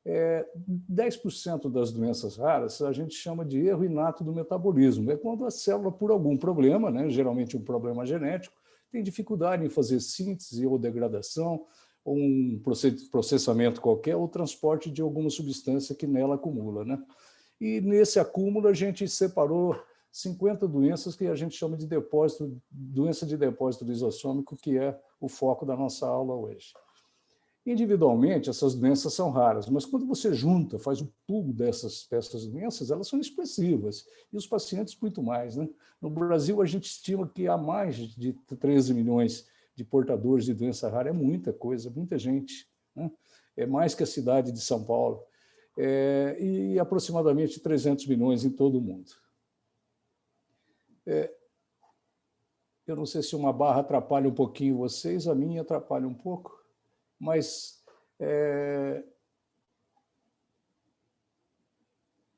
10% das doenças raras a gente chama de erro inato do metabolismo. É quando a célula, por algum problema, né, geralmente um problema genético, tem dificuldade em fazer síntese ou degradação, ou um processamento qualquer, ou transporte de alguma substância que nela acumula, né? E nesse acúmulo a gente separou 50 doenças que a gente chama de doença de depósito lisossômico, que é o foco da nossa aula hoje. Individualmente, essas doenças são raras, mas quando você junta, faz o pool dessas doenças, elas são expressivas, e os pacientes muito mais, né? No Brasil, a gente estima que há mais de 13 milhões de portadores de doença rara, é muita coisa, muita gente, né? É mais que a cidade de São Paulo, e aproximadamente 300 milhões em todo o mundo. Eu não sei se uma barra atrapalha um pouquinho vocês, a minha atrapalha um pouco, mas...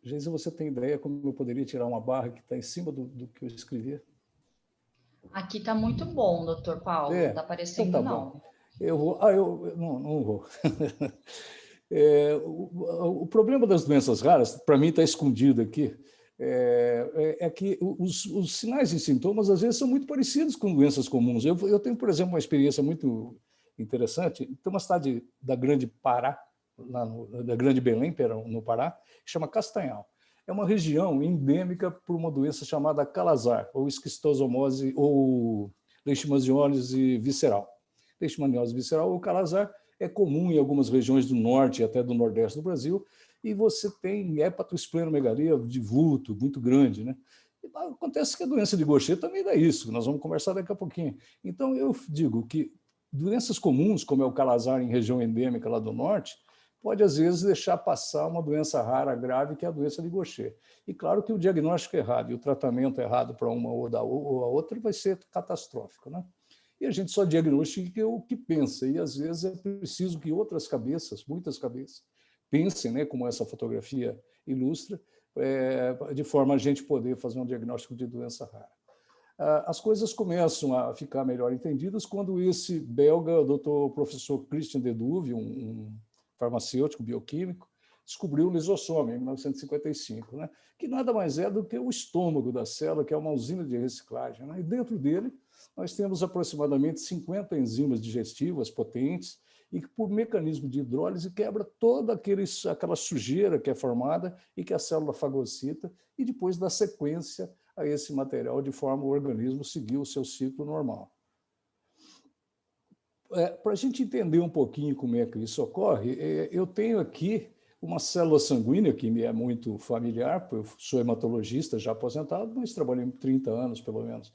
Geisa, você tem ideia como eu poderia tirar uma barra que está em cima do que eu escrevi? Aqui está muito bom, doutor Paulo, não está aparecendo, então tá não. Bom. Eu vou... eu não vou. O problema das doenças raras, para mim está escondido aqui, é que os sinais e sintomas, às vezes, são muito parecidos com doenças comuns. Eu tenho, por exemplo, uma experiência muito interessante. Tem uma cidade da Grande Pará, da Grande Belém, no Pará, que chama Castanhal. É uma região endêmica por uma doença chamada calazar, ou esquistosomose, ou leishmaniose visceral. Leishmaniose visceral ou calazar é comum em algumas regiões do norte e até do nordeste do Brasil, e você tem hepatosplenomegalia de vulto muito grande, né? E acontece que a doença de Gaucher também dá isso, nós vamos conversar daqui a pouquinho. Então, eu digo que doenças comuns, como é o calazar em região endêmica lá do norte, pode, às vezes, deixar passar uma doença rara grave, que é a doença de Gaucher. E claro que o diagnóstico errado e o tratamento errado para uma ou a outra vai ser catastrófico, né? E a gente só diagnostica o que pensa, e às vezes é preciso que outras cabeças, muitas cabeças, pensem, né, como essa fotografia ilustra, de forma a gente poder fazer um diagnóstico de doença rara. As coisas começam a ficar melhor entendidas quando esse belga, o doutor professor Christian Deduve, um farmacêutico bioquímico, descobriu o lisossome em 1955, né, que nada mais é do que o estômago da célula, que é uma usina de reciclagem, né, e dentro dele nós temos aproximadamente 50 enzimas digestivas potentes e que, por mecanismo de hidrólise, quebra toda aquela sujeira que é formada e que a célula fagocita e depois dá sequência a esse material de forma o organismo seguir o seu ciclo normal. Para a gente entender um pouquinho como é que isso ocorre, eu tenho aqui uma célula sanguínea que me é muito familiar, eu sou hematologista já aposentado, mas trabalhei 30 anos, pelo menos.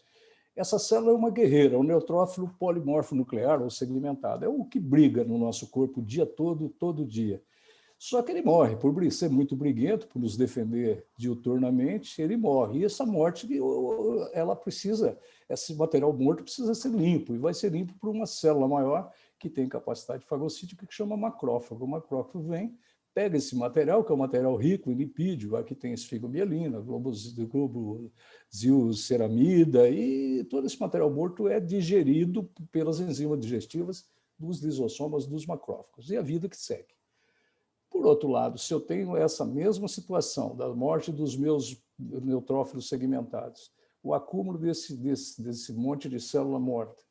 Essa célula é uma guerreira, um neutrófilo polimorfo nuclear ou segmentado. É o que briga no nosso corpo o dia todo dia. Só que ele morre, por ser muito briguento, por nos defender diuturnamente, ele morre. E essa morte, ela precisa, esse material morto precisa ser limpo, e vai ser limpo por uma célula maior que tem capacidade fagocítica, que chama macrófago. O macrófago vem, pega esse material, que é um material rico em lipídio, aqui tem esfigomielina, globozilceramida, e todo esse material morto é digerido pelas enzimas digestivas dos lisossomas dos macrófagos, e a vida que segue. Por outro lado, se eu tenho essa mesma situação da morte dos meus neutrófilos segmentados, o acúmulo desse monte de célula morta,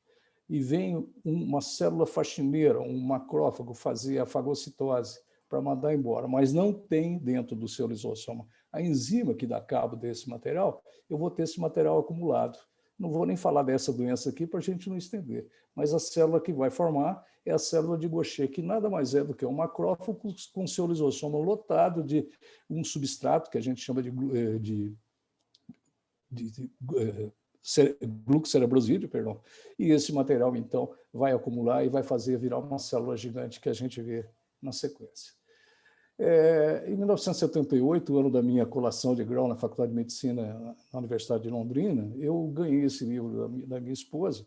e vem uma célula faxineira, um macrófago, fazer a fagocitose para mandar embora, mas não tem dentro do seu lisossoma a enzima que dá cabo desse material, eu vou ter esse material acumulado. Não vou nem falar dessa doença aqui para a gente não estender, mas a célula que vai formar é a célula de Gaucher, que nada mais é do que um macrófago com seu lisossoma lotado de um substrato que a gente chama de glucocerebrosídeo, perdão, e esse material, então, vai acumular e vai fazer virar uma célula gigante que a gente vê na sequência. Em 1978, ano da minha colação de grau na Faculdade de Medicina na Universidade de Londrina, eu ganhei esse livro da minha esposa,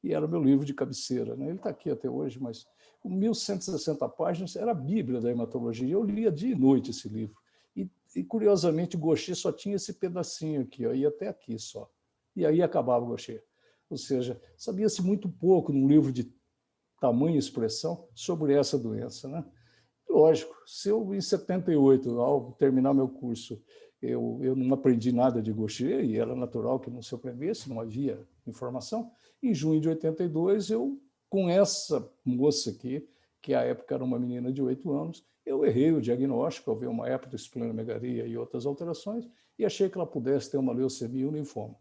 e era o meu livro de cabeceira, né? Ele está aqui até hoje, mas com 1.160 páginas, era a Bíblia da hematologia. Eu lia dia e noite esse livro. E curiosamente, o Gaucher só tinha esse pedacinho aqui, ó, ia até aqui só. E aí acabava o Gaucher. Ou seja, sabia-se muito pouco num livro de tamanha expressão sobre essa doença, né? Lógico, se eu, em 78, ao terminar meu curso, eu não aprendi nada de Gaucher, e era natural que não se aprendesse, não havia informação. Em junho de 82, eu, com essa moça aqui, que à época era uma menina de 8 anos, eu errei o diagnóstico, houve uma hepatosplenomegalia e outras alterações, e achei que ela pudesse ter uma leucemia uniforme.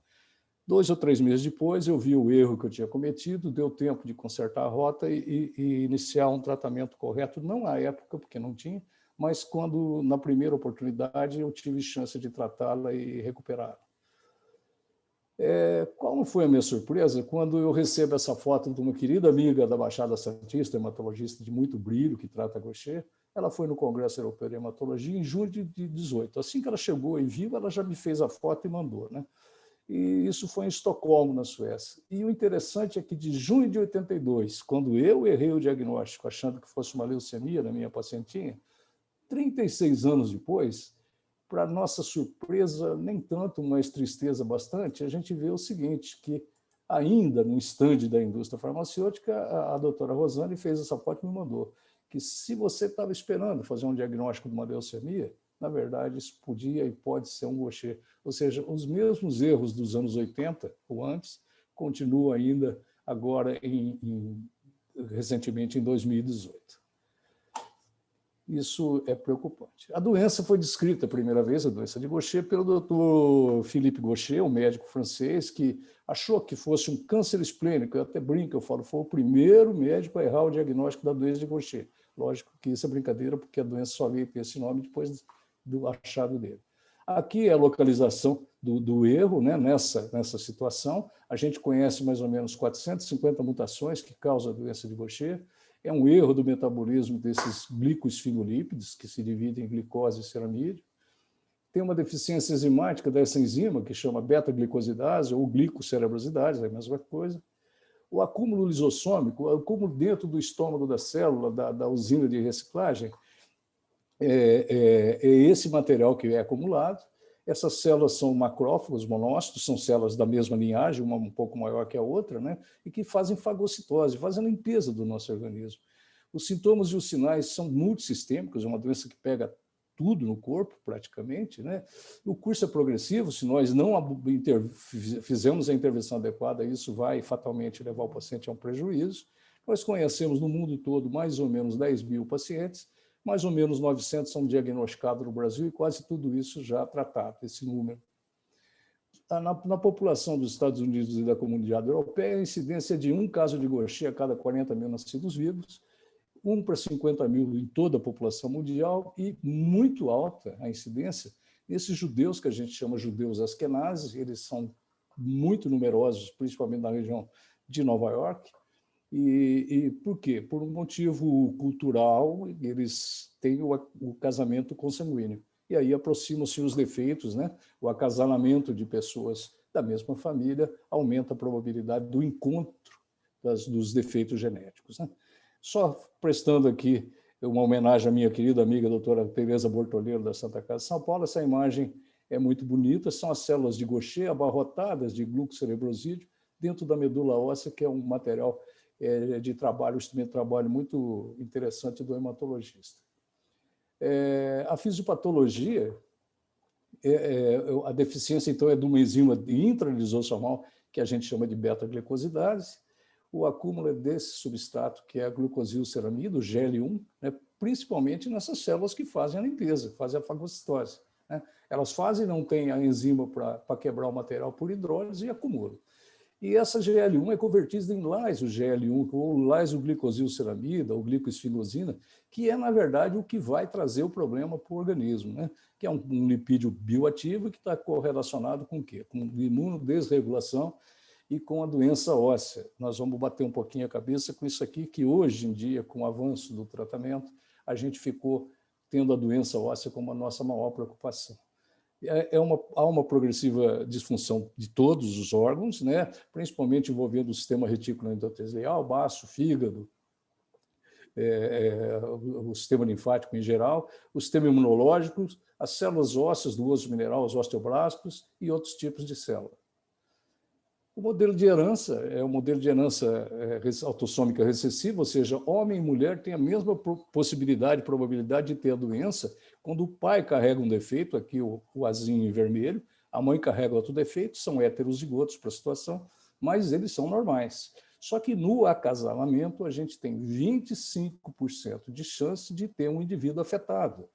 2 ou 3 meses depois, eu vi o erro que eu tinha cometido, deu tempo de consertar a rota e iniciar um tratamento correto, não à época, porque não tinha, mas quando, na primeira oportunidade, eu tive chance de tratá-la e recuperá-la. Qual não foi a minha surpresa quando eu recebo essa foto de uma querida amiga da Baixada Santista, hematologista de muito brilho, que trata Gaucher? Ela foi no Congresso Europeu de Hematologia em junho de 18. Assim que ela chegou e viu, ela já me fez a foto e mandou, né? E isso foi em Estocolmo, na Suécia. E o interessante é que de junho de 82, quando eu errei o diagnóstico, achando que fosse uma leucemia na minha pacientinha, 36 anos depois, para nossa surpresa, nem tanto, mas tristeza bastante, a gente vê o seguinte, que ainda no estande da indústria farmacêutica, a doutora Rosane fez essa foto e me mandou, que se você estava esperando fazer um diagnóstico de uma leucemia, na verdade, isso podia e pode ser um Gaucher. Ou seja, os mesmos erros dos anos 80 ou antes continuam ainda agora, recentemente, em 2018. Isso é preocupante. A doença foi descrita a primeira vez, a doença de Gaucher, pelo Dr. Philippe Gaucher, um médico francês, que achou que fosse um câncer esplênico. Eu até brinco, eu falo, foi o primeiro médico a errar o diagnóstico da doença de Gaucher. Lógico que isso é brincadeira, porque a doença só veio ter esse nome depois do achado dele. Aqui é a localização do erro, né, nessa situação. A gente conhece mais ou menos 450 mutações que causam a doença de Gaucher. É um erro do metabolismo desses glicoesfingolípides, que se dividem em glicose e ceramídeo. Tem uma deficiência enzimática dessa enzima, que chama beta-glicosidase ou glicocerebrosidase, é a mesma coisa. O acúmulo lisossômico, o acúmulo dentro do estômago da célula, da usina de reciclagem, é esse material que é acumulado. Essas células são macrófagos, monócitos, são células da mesma linhagem, uma um pouco maior que a outra, né? E que fazem fagocitose, fazem a limpeza do nosso organismo. Os sintomas e os sinais são multissistêmicos, é uma doença que pega tudo no corpo, praticamente, né? O curso é progressivo, se nós não fizermos a intervenção adequada, isso vai fatalmente levar o paciente a um prejuízo. Nós conhecemos no mundo todo mais ou menos 10 mil pacientes, mais ou menos 900 são diagnosticados no Brasil e quase tudo isso já tratado, esse número. Na população dos Estados Unidos e da comunidade europeia, a incidência é de um caso de Gaucher a cada 40 mil nascidos vivos, 1 para 50 mil em toda a população mundial e muito alta a incidência nesses judeus que a gente chama judeus askenazes, eles são muito numerosos, principalmente na região de Nova York. E por quê? Por um motivo cultural, eles têm o casamento consanguíneo. E aí aproximam-se os defeitos, né? O acasalamento de pessoas da mesma família aumenta a probabilidade do encontro dos defeitos genéticos, né? Só prestando aqui uma homenagem à minha querida amiga doutora Tereza Bortoleiro, da Santa Casa de São Paulo, essa imagem é muito bonita, são as células de Gaucher abarrotadas de glucocerebrosídeo dentro da medula óssea, que é um material de trabalho, um instrumento de trabalho muito interessante do hematologista. A fisiopatologia, a deficiência, então, é de uma enzima intralisossomal, que a gente chama de beta-glicosidase. O acúmulo é desse substrato, que é a glucosilceramida, o GL1, né, principalmente nessas células que fazem a limpeza, fazem a fagocitose, né? Elas fazem, não têm a enzima para quebrar o material por hidrólise e acumulam. E essa GL1 é convertida em lyso-GL1, ou lysoglicosilceramida, ou glicoesfingosina, que é, na verdade, o que vai trazer o problema para o organismo, né? Que é um lipídio bioativo que está correlacionado com o quê? Com imunodesregulação e com a doença óssea. Nós vamos bater um pouquinho a cabeça com isso aqui, que hoje em dia, com o avanço do tratamento, a gente ficou tendo a doença óssea como a nossa maior preocupação. Há uma progressiva disfunção de todos os órgãos, né? Principalmente envolvendo o sistema retículo endotelial, baço, fígado, o sistema linfático em geral, o sistema imunológico, as células ósseas do osso mineral, os osteoblastos e outros tipos de célula. O modelo de herança é um modelo de herança autossômica recessiva, ou seja, homem e mulher têm a mesma possibilidade, probabilidade de ter a doença quando o pai carrega um defeito, aqui o azinho em vermelho, a mãe carrega outro defeito, são heterozigotos para a situação, mas eles são normais. Só que no acasalamento a gente tem 25% de chance de ter um indivíduo afetado.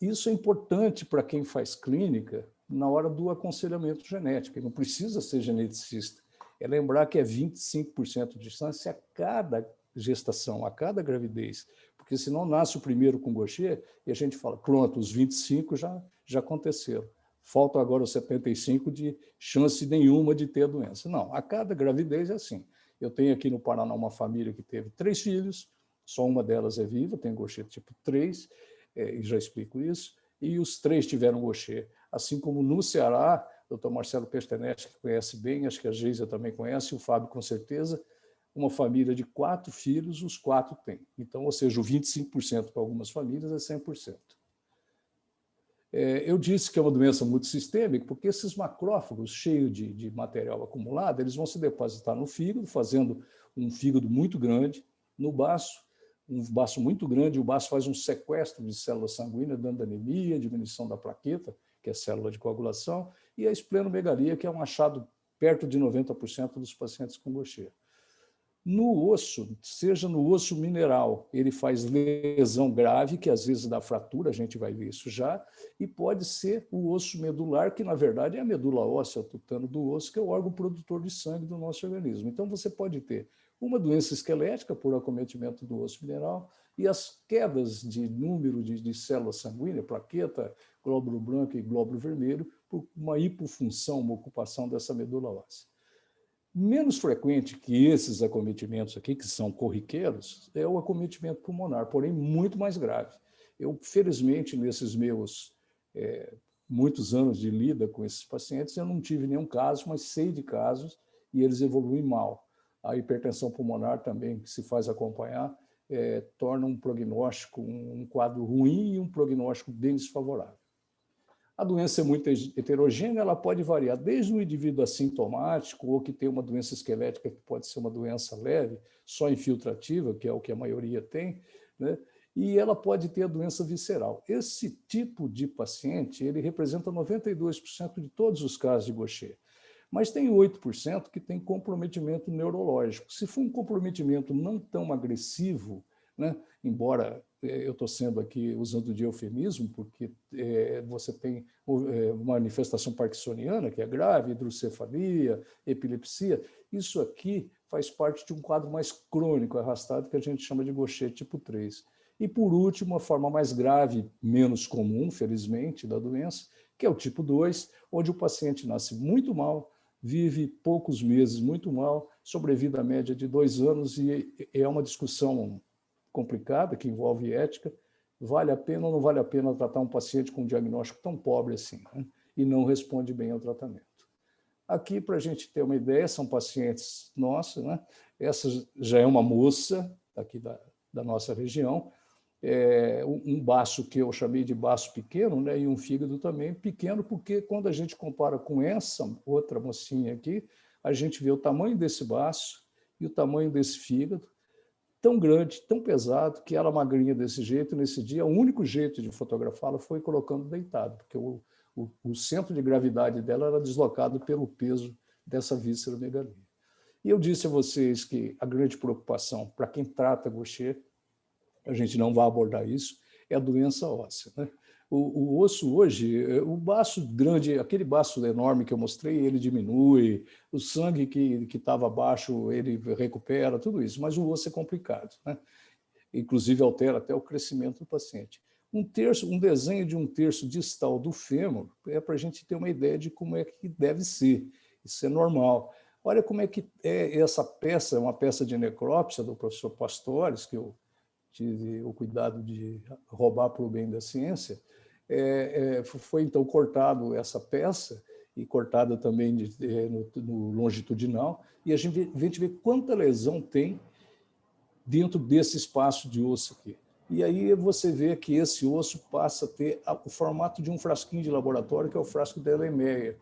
Isso é importante para quem faz clínica na hora do aconselhamento genético. Ele não precisa ser geneticista. É lembrar que é 25% de chance a cada gestação, a cada gravidez. Porque senão nasce o primeiro com Gaucher e a gente fala, pronto, os 25 já aconteceram. Faltam agora os 75 de chance nenhuma de ter a doença. Não, a cada gravidez é assim. Eu tenho aqui no Paraná uma família que teve 3 filhos, só uma delas é viva, tem Gaucher tipo 3, e já explico isso, e os 3 tiveram Gaucher. Assim como no Ceará, o Dr. Marcelo Pestenetti, que conhece bem, acho que a Geisa também conhece, o Fábio com certeza, uma família de 4 filhos, os 4 têm. Então, ou seja, o 25% para algumas famílias é 100%. Eu disse que é uma doença multissistêmica porque esses macrófagos cheios de material acumulado, eles vão se depositar no fígado, fazendo um fígado muito grande, no baço, um baço muito grande, o baço faz um sequestro de células sanguíneas, dando anemia, diminuição da plaqueta, que é célula de coagulação, e a esplenomegalia, que é um achado perto de 90% dos pacientes com Gaucher. No osso, seja no osso mineral, ele faz lesão grave, que às vezes dá fratura, a gente vai ver isso já, e pode ser o osso medular, que na verdade é a medula óssea, o tutano do osso, que é o órgão produtor de sangue do nosso organismo. Então você pode ter uma doença esquelética por acometimento do osso mineral e as quedas de número de células sanguíneas, plaqueta, glóbulo branco e glóbulo vermelho, por uma hipofunção, uma ocupação dessa medula óssea. Menos frequente que esses acometimentos aqui, que são corriqueiros, é o acometimento pulmonar, porém muito mais grave. Eu, felizmente, nesses meus muitos anos de lida com esses pacientes, eu não tive nenhum caso, mas sei de casos e eles evoluem mal. A hipertensão pulmonar também, que se faz acompanhar, torna um prognóstico, um quadro ruim e um prognóstico bem desfavorável. A doença é muito heterogênea, ela pode variar desde um indivíduo assintomático ou que tem uma doença esquelética que pode ser uma doença leve, só infiltrativa, que é o que a maioria tem, né? E ela pode ter a doença visceral. Esse tipo de paciente, ele representa 92% de todos os casos de Gaucher. Mas tem 8% que tem comprometimento neurológico. Se for um comprometimento não tão agressivo, né, embora eu estou sendo aqui usando de eufemismo, porque você tem manifestação parkinsoniana, que é grave, hidrocefalia, epilepsia, isso aqui faz parte de um quadro mais crônico, arrastado, que a gente chama de Gaucher tipo 3. E, por último, a forma mais grave, menos comum, felizmente, da doença, que é o tipo 2, onde o paciente nasce muito mal, vive poucos meses muito mal, sobrevida a média de 2 anos, e é uma discussão complicada, que envolve ética, vale a pena ou não vale a pena tratar um paciente com um diagnóstico tão pobre assim, né? E não responde bem ao tratamento. Aqui, para a gente ter uma ideia, são pacientes nossos, né? Essa já é uma moça aqui da nossa região, um baço que eu chamei de baço pequeno, né? E um fígado também pequeno, porque quando a gente compara com essa outra mocinha aqui, a gente vê o tamanho desse baço e o tamanho desse fígado, tão grande, tão pesado, que ela magrinha desse jeito, nesse dia, o único jeito de fotografá-la foi colocando deitado, porque o centro de gravidade dela era deslocado pelo peso dessa vísceromegalia. E eu disse a vocês que a grande preocupação para quem trata Gaucher, a gente não vai abordar isso, é a doença óssea, né? O osso hoje, o baço grande, aquele baço enorme que eu mostrei, ele diminui, o sangue que estava baixo, ele recupera, tudo isso, mas o osso é complicado, né? Inclusive altera até o crescimento do paciente. Um desenho de um terço distal do fêmur é para a gente ter uma ideia de como é que deve ser, isso é normal. Olha como é que é essa peça, é uma peça de necrópsia do professor Pastores, que eu tive o cuidado de roubar para o bem da ciência. Foi então cortado essa peça e cortada também no longitudinal, e a gente vê quanta lesão tem dentro desse espaço de osso aqui. E aí você vê que esse osso passa a ter o formato de um frasquinho de laboratório, que é o frasco da Erlenmeyer.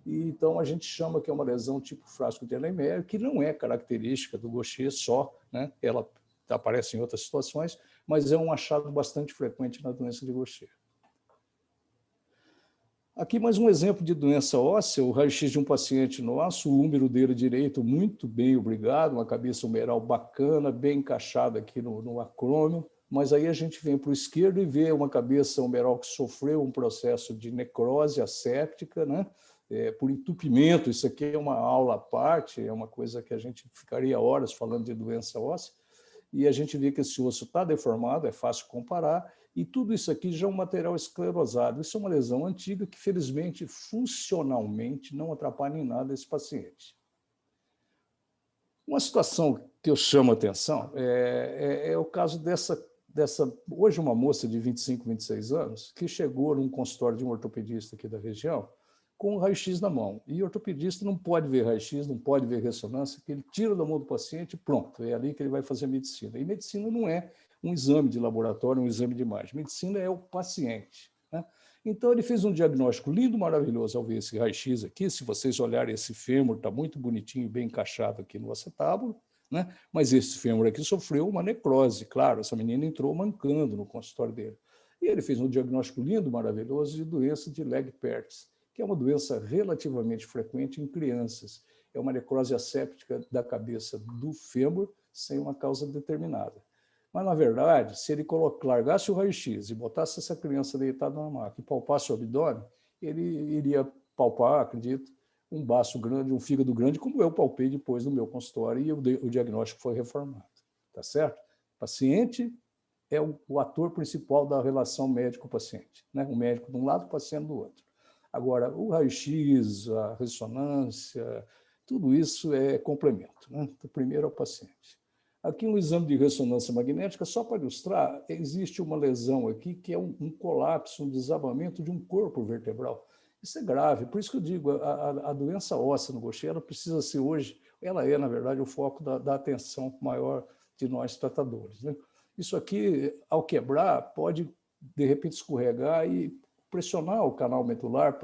E, então, a gente chama que é uma lesão tipo frasco de Erlenmeyer, que não é característica do Gaucher só, né? Ela aparece em outras situações, mas é um achado bastante frequente na doença de Gaucher. Aqui mais um exemplo de doença óssea, o raio-x de um paciente nosso, o húmero dele direito muito bem, obrigado, uma cabeça humeral bacana, bem encaixada aqui no acrômio, mas aí a gente vem para o esquerdo e vê uma cabeça humeral que sofreu um processo de necrose asséptica, né? Por entupimento. Isso aqui é uma aula à parte, é uma coisa que a gente ficaria horas falando de doença óssea, e a gente vê que esse osso está deformado, é fácil comparar, e tudo isso aqui já é um material esclerosado. Isso é uma lesão antiga que, felizmente, funcionalmente, não atrapalha em nada esse paciente. Uma situação que eu chamo a atenção é o caso dessa, hoje, uma moça de 25, 26 anos, que chegou num consultório de um ortopedista aqui da região, com o raio-x na mão. E o ortopedista não pode ver raio-x, não pode ver ressonância, que ele tira da mão do paciente e pronto, é ali que ele vai fazer medicina. E medicina não é um exame de laboratório, um exame de imagem. Medicina é o paciente, né? Então, ele fez um diagnóstico lindo, maravilhoso ao ver esse raio-x aqui. Se vocês olharem, esse fêmur está muito bonitinho, bem encaixado aqui no acetábulo, né? Mas esse fêmur aqui sofreu uma necrose, claro, essa menina entrou mancando no consultório dele. E ele fez um diagnóstico lindo, maravilhoso, de doença de Legg-Pertz, que é uma doença relativamente frequente em crianças. É uma necrose asséptica da cabeça do fêmur sem uma causa determinada. Mas, na verdade, se ele largasse o raio-x e botasse essa criança deitada na maca e palpasse o abdômen, ele iria palpar, acredito, um baço grande, um fígado grande, como eu palpei depois no meu consultório, e o diagnóstico foi reformado. Tá certo? O paciente é o ator principal da relação médico-paciente, né? O médico de um lado, o paciente do outro. Agora, o raio-x, a ressonância, tudo isso é complemento, né? O primeiro é o paciente. Aqui um exame de ressonância magnética, só para ilustrar, existe uma lesão aqui que é um colapso, um desabamento de um corpo vertebral. Isso é grave, por isso que eu digo, a doença óssea no Gaucher, ela precisa ser hoje, ela é, na verdade, o foco da atenção maior de nós tratadores, né? Isso aqui, ao quebrar, pode, de repente, escorregar e pressionar o canal medular,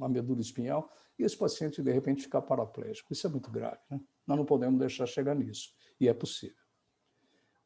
a medula espinhal, e esse paciente, de repente, ficar paraplégico. Isso é muito grave, né? Nós não podemos deixar chegar nisso, e é possível.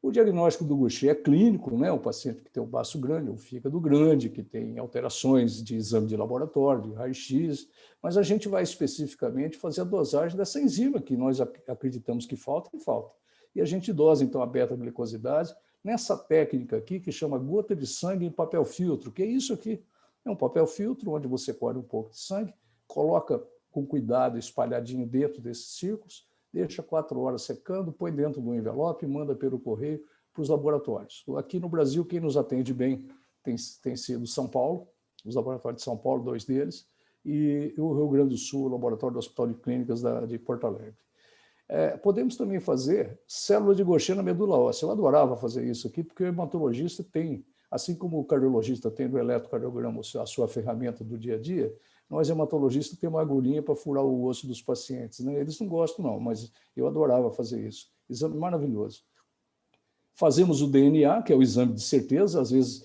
O diagnóstico do Gaucher é clínico, né? O paciente que tem o baço grande, o fígado grande, que tem alterações de exame de laboratório, de raio-x, mas a gente vai especificamente fazer a dosagem dessa enzima que nós acreditamos que falta, e falta. E a gente dosa, então, a beta-glicosidase nessa técnica aqui que chama gota de sangue em papel filtro, que é isso aqui. É um papel filtro onde você colhe um pouco de sangue, coloca com cuidado espalhadinho dentro desses círculos, deixa 4 horas secando, põe dentro do envelope e manda pelo correio para os laboratórios. Aqui no Brasil, quem nos atende bem tem sido São Paulo, os laboratórios de São Paulo, 2 deles, e o Rio Grande do Sul, o laboratório do Hospital de Clínicas de Porto Alegre. Podemos também fazer célula de Gaucher na medula óssea. Eu adorava fazer isso aqui, porque o hematologista tem, assim como o cardiologista tem no eletrocardiograma a sua ferramenta do dia a dia, nós hematologistas temos uma agulhinha para furar o osso dos pacientes, né? Eles não gostam não, mas eu adorava fazer isso. Exame maravilhoso. Fazemos o DNA, que é o exame de certeza, às vezes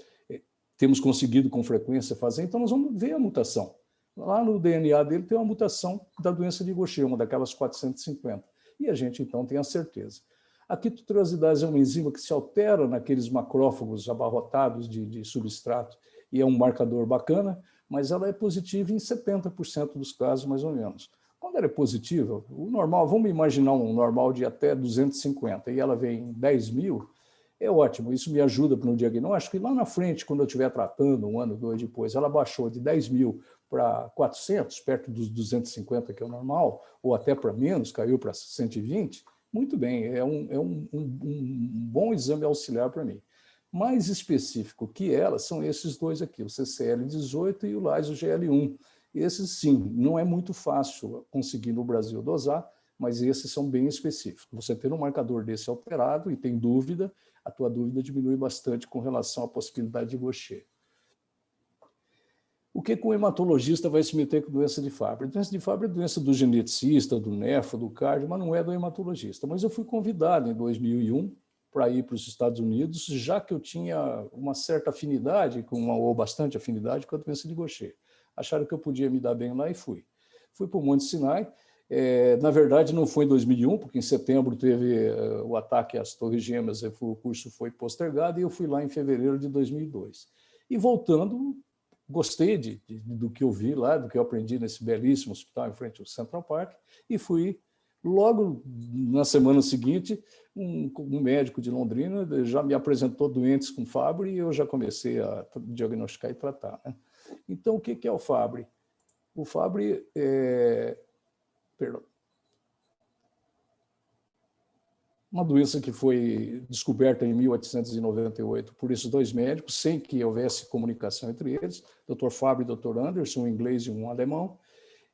temos conseguido com frequência fazer, então nós vamos ver a mutação. Lá no DNA dele tem uma mutação da doença de Gaucher, uma daquelas 450. E a gente, então, tem a certeza. A quitotrasidase é uma enzima que se altera naqueles macrófagos abarrotados de substrato e é um marcador bacana, mas ela é positiva em 70% dos casos, mais ou menos. Quando ela é positiva, o normal, vamos imaginar um normal de até 250, e ela vem em 10 mil, é ótimo, isso me ajuda no diagnóstico, e lá na frente, quando eu estiver tratando, 1 ano, 2 depois, ela baixou de 10 mil para 400, perto dos 250, que é o normal, ou até para menos, caiu para 120, muito bem, é um bom exame auxiliar para mim. Mais específico que ela são esses dois aqui, o CCL18 e o LASO-GL1. Esses, sim, não é muito fácil conseguir no Brasil dosar, mas esses são bem específicos. Você ter um marcador desse alterado e tem dúvida, a tua dúvida diminui bastante com relação à possibilidade de Gaucher. O que o hematologista vai se meter com doença de Fabry? Doença de Fabry é doença do geneticista, do nefro, do cardio, mas não é do hematologista. Mas eu fui convidado em 2001 para ir para os Estados Unidos, já que eu tinha uma certa afinidade, ou bastante afinidade, com a doença de Gaucher. Acharam que eu podia me dar bem lá e fui. fui para o Monte Sinai. Na verdade, não foi em 2001, porque em setembro teve o ataque às Torres Gêmeas, o curso foi postergado, e eu fui lá em fevereiro de 2002. E voltando, gostei do que eu vi lá, do que eu aprendi nesse belíssimo hospital em frente ao Central Park, e fui, logo na semana seguinte, um médico de Londrina já me apresentou doentes com Fabry e eu já comecei a diagnosticar e tratar, né? Então, o que é o Fabry? O Fabry perdão, uma doença que foi descoberta em 1898 por esses dois médicos, sem que houvesse comunicação entre eles, Dr. Fabry e Dr. Anderson, um inglês e um alemão.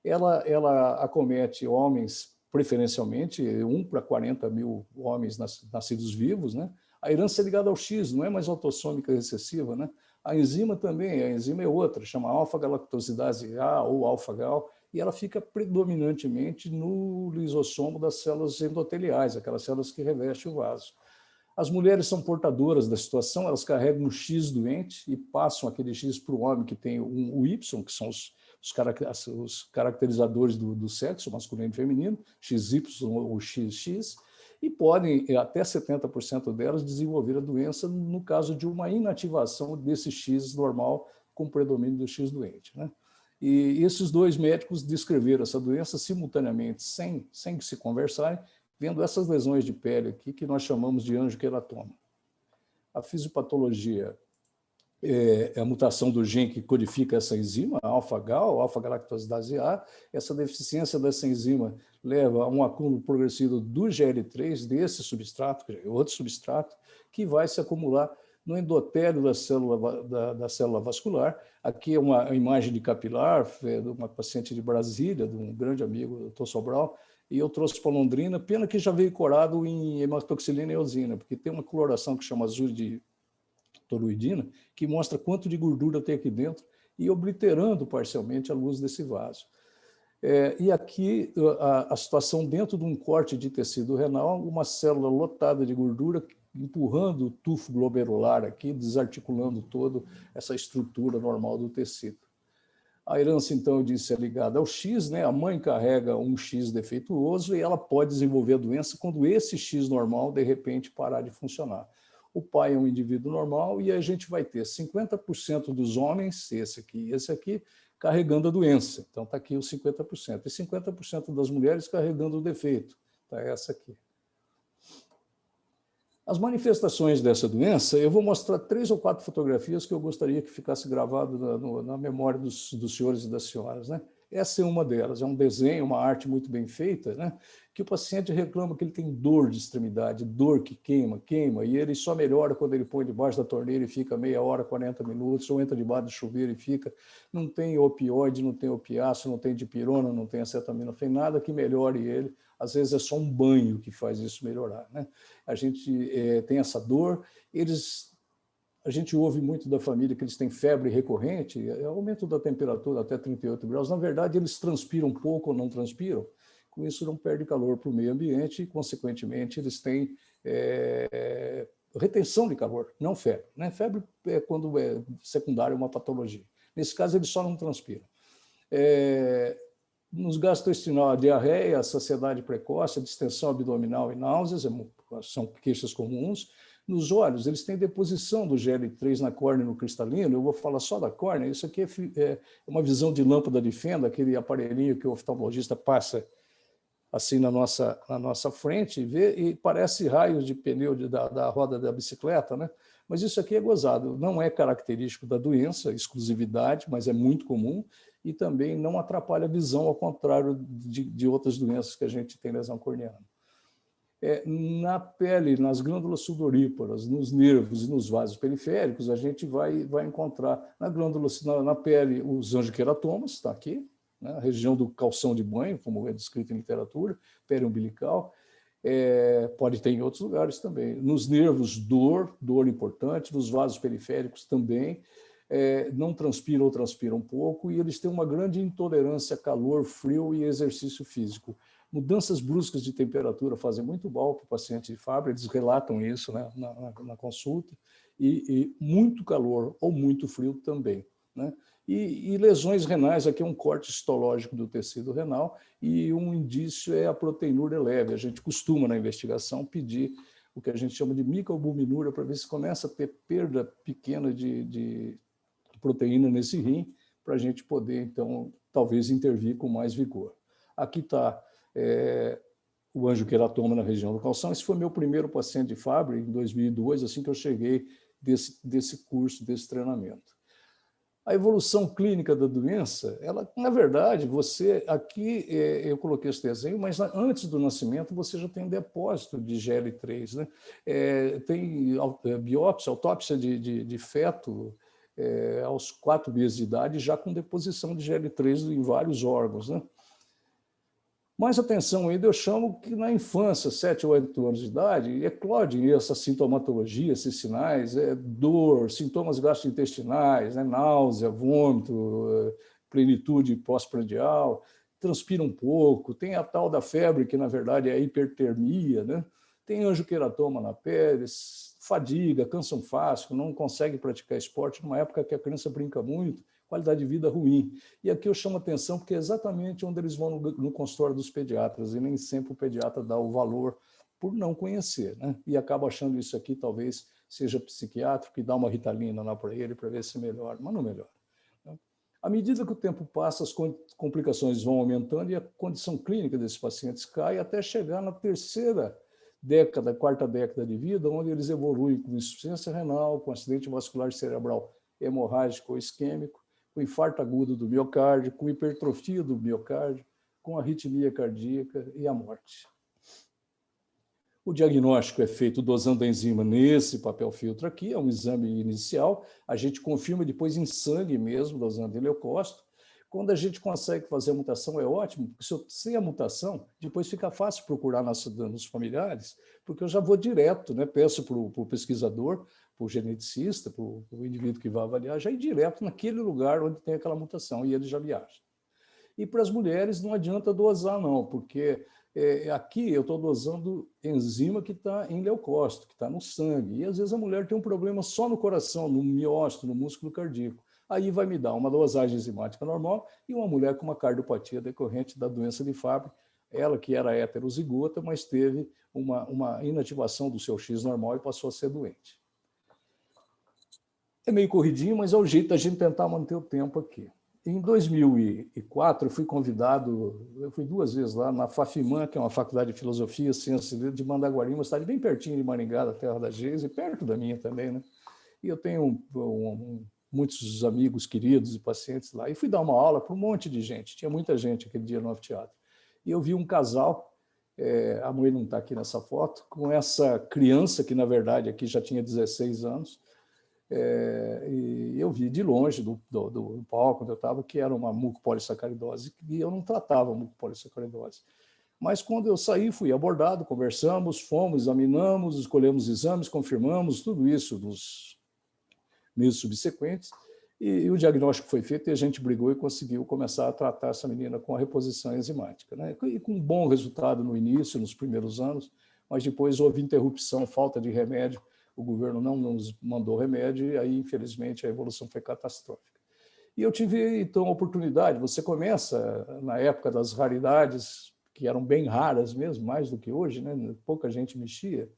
Ela acomete homens, preferencialmente, 1 para 40 mil homens nascidos vivos, né? A herança é ligada ao X, não é mais autossômica recessiva, né? A enzima também, a enzima é outra, chama alfa-galactosidase A ou alfa-gal, e ela fica predominantemente no lisossomo das células endoteliais, aquelas células que revestem o vaso. As mulheres são portadoras da situação, elas carregam um X doente e passam aquele X para o homem que tem o Y, que são os caracterizadores do sexo masculino e feminino, XY ou XX, e podem, até 70% delas, desenvolver a doença no caso de uma inativação desse X normal com predomínio do X doente, né? E esses dois médicos descreveram essa doença simultaneamente, sem que se conversarem, vendo essas lesões de pele aqui, que nós chamamos de angioqueratoma. A fisiopatologia é a mutação do gene que codifica essa enzima, a alfa-gal, alfa-galactosidase A. Essa deficiência dessa enzima leva a um acúmulo progressivo do GL3, desse substrato, que é outro substrato, que vai se acumular no endotélio da célula vascular. Aqui é uma imagem de capilar de uma paciente de Brasília, de um grande amigo, Dr. Sobral, e eu trouxe para Londrina, pena que já veio corado em hematoxilina e eosina, porque tem uma coloração que chama azul de toluidina, que mostra quanto de gordura tem aqui dentro e obliterando parcialmente a luz desse vaso. E aqui a situação dentro de um corte de tecido renal, uma célula lotada de gordura empurrando o tufo glomerular aqui, desarticulando toda essa estrutura normal do tecido. A herança, então, eu disse, é ligada ao X, né? A mãe carrega um X defeituoso e ela pode desenvolver a doença quando esse X normal, de repente, parar de funcionar. O pai é um indivíduo normal e a gente vai ter 50% dos homens, esse aqui, carregando a doença. Então, está aqui os 50%. E 50% das mulheres carregando o defeito. Está essa aqui. As manifestações dessa doença, eu vou mostrar 3 ou 4 fotografias que eu gostaria que ficasse gravado na memória dos senhores e das senhoras, né? Essa é uma delas, é um desenho, uma arte muito bem feita, né? Que o paciente reclama que ele tem dor de extremidade, dor que queima, e ele só melhora quando ele põe debaixo da torneira e fica meia hora, 40 minutos, ou entra debaixo do chuveiro e fica. Não tem opioide, não tem opiáceo, não tem dipirona, não tem acetamina, não tem nada que melhore ele. Às vezes é só um banho que faz isso melhorar, né? A gente tem essa dor, a gente ouve muito da família que eles têm febre recorrente, aumento da temperatura até 38 graus. Na verdade, eles transpiram pouco ou não transpiram. Com isso, não perde calor para o meio ambiente e, consequentemente, eles têm retenção de calor, não febre, né? Febre é quando é secundária uma patologia. Nesse caso, eles só não transpiram. Nos gastrointestinal, a diarreia, a saciedade precoce, a distensão abdominal e náuseas são queixas comuns. Nos olhos, eles têm deposição do GL3 na córnea e no cristalino. Eu vou falar só da córnea. Isso aqui é uma visão de lâmpada de fenda, aquele aparelhinho que o oftalmologista passa assim na nossa frente e parece raios de pneu da roda da bicicleta, né? Mas isso aqui é gozado. Não é característico da doença, exclusividade, mas é muito comum e também não atrapalha a visão, ao contrário de outras doenças que a gente tem lesão corneana. Na pele, nas glândulas sudoríparas, nos nervos e nos vasos periféricos, a gente vai encontrar na pele os angioqueratomas, está aqui, né, a região do calção de banho, como é descrito em literatura, pele umbilical, pode ter em outros lugares também. Nos nervos, dor importante, nos vasos periféricos também, não transpiram ou transpiram um pouco, e eles têm uma grande intolerância a calor, frio e exercício físico. Mudanças bruscas de temperatura fazem muito mal para o paciente de Fabry, eles relatam isso, né, na consulta, e muito calor ou muito frio também. né? E lesões renais, aqui é um corte histológico do tecido renal, e um indício é a proteinúria leve. A gente costuma, na investigação, pedir o que a gente chama de microalbuminúria, para ver se começa a ter perda pequena de proteína nesse rim, para a gente poder, então, talvez intervir com mais vigor. Aqui está o angioqueratoma na região do calção. Esse foi meu primeiro paciente de Fabry, em 2002, assim que eu cheguei desse curso, desse treinamento. A evolução clínica da doença, ela, na verdade, você aqui, eu coloquei esse desenho, mas antes do nascimento você já tem depósito de GL3, né? Tem biópsia, autópsia de feto aos 4 meses de idade, já com deposição de GL3 em vários órgãos, né? Mais atenção ainda, eu chamo que na infância, 7 ou 8 anos de idade, eclode essa sintomatologia, esses sinais, dor, sintomas gastrointestinais, náusea, vômito, plenitude pós-prandial, transpira um pouco, tem a tal da febre, que na verdade é a hipertermia, né? Tem angioqueratoma na pele, fadiga, cansaço fácil, não consegue praticar esporte numa época que a criança brinca muito, qualidade de vida ruim. E aqui eu chamo a atenção porque é exatamente onde eles vão no consultório dos pediatras, e nem sempre o pediatra dá o valor por não conhecer, né? E acaba achando isso aqui talvez seja psiquiátrico, e dá uma ritalina lá para ele para ver se melhora, mas não melhora. À medida que o tempo passa, as complicações vão aumentando e a condição clínica desses pacientes cai até chegar na terceira década, quarta década de vida, onde eles evoluem com insuficiência renal, com acidente vascular cerebral hemorrágico ou isquêmico, com infarto agudo do miocárdio, com hipertrofia do miocárdio, com arritmia cardíaca e a morte. O diagnóstico é feito dosando a enzima nesse papel filtro aqui, é um exame inicial, a gente confirma depois em sangue mesmo, dosando em leucócito. Quando a gente consegue fazer a mutação é ótimo, porque sem a mutação, depois fica fácil procurar nos familiares, porque eu já vou direto, né? Peço para o pesquisador, para o geneticista, para o indivíduo que vai avaliar, já ir direto naquele lugar onde tem aquela mutação, e ele já viaja. E para as mulheres não adianta dosar, não, porque aqui eu estou dosando enzima que está em leucócito, que está no sangue, e às vezes a mulher tem um problema só no coração, no miócito, no músculo cardíaco. Aí vai me dar uma dosagem enzimática normal e uma mulher com uma cardiopatia decorrente da doença de Fabry, ela que era heterozigota, mas teve uma inativação do seu X normal e passou a ser doente. É meio corridinho, mas é o jeito da gente tentar manter o tempo aqui. Em 2004, eu fui convidado, eu fui 2 vezes lá na FAFIMAN, que é uma faculdade de filosofia e ciências de Mandaguari, uma cidade bem pertinho de Maringá, da terra da Geise, perto da minha também, né? E eu tenho muitos amigos queridos e pacientes lá, e fui dar uma aula para um monte de gente, tinha muita gente aquele dia no anfiteatro. E eu vi um casal, a mãe não está aqui nessa foto, com essa criança, que na verdade aqui já tinha 16 anos, e eu vi de longe do palco onde eu estava que era uma mucopolissacaridose, e eu não tratava mucopolissacaridose. Mas quando eu saí, fui abordado, conversamos, fomos, examinamos, escolhemos exames, confirmamos tudo isso nos meses subsequentes, e o diagnóstico foi feito e a gente brigou e conseguiu começar a tratar essa menina com a reposição enzimática, né? E com um bom resultado no início, nos primeiros anos, mas depois houve interrupção, falta de remédio, o governo não nos mandou remédio, e aí, infelizmente, a evolução foi catastrófica. E eu tive, então, a oportunidade, você começa, na época das raridades, que eram bem raras mesmo, mais do que hoje, né? Pouca gente mexia,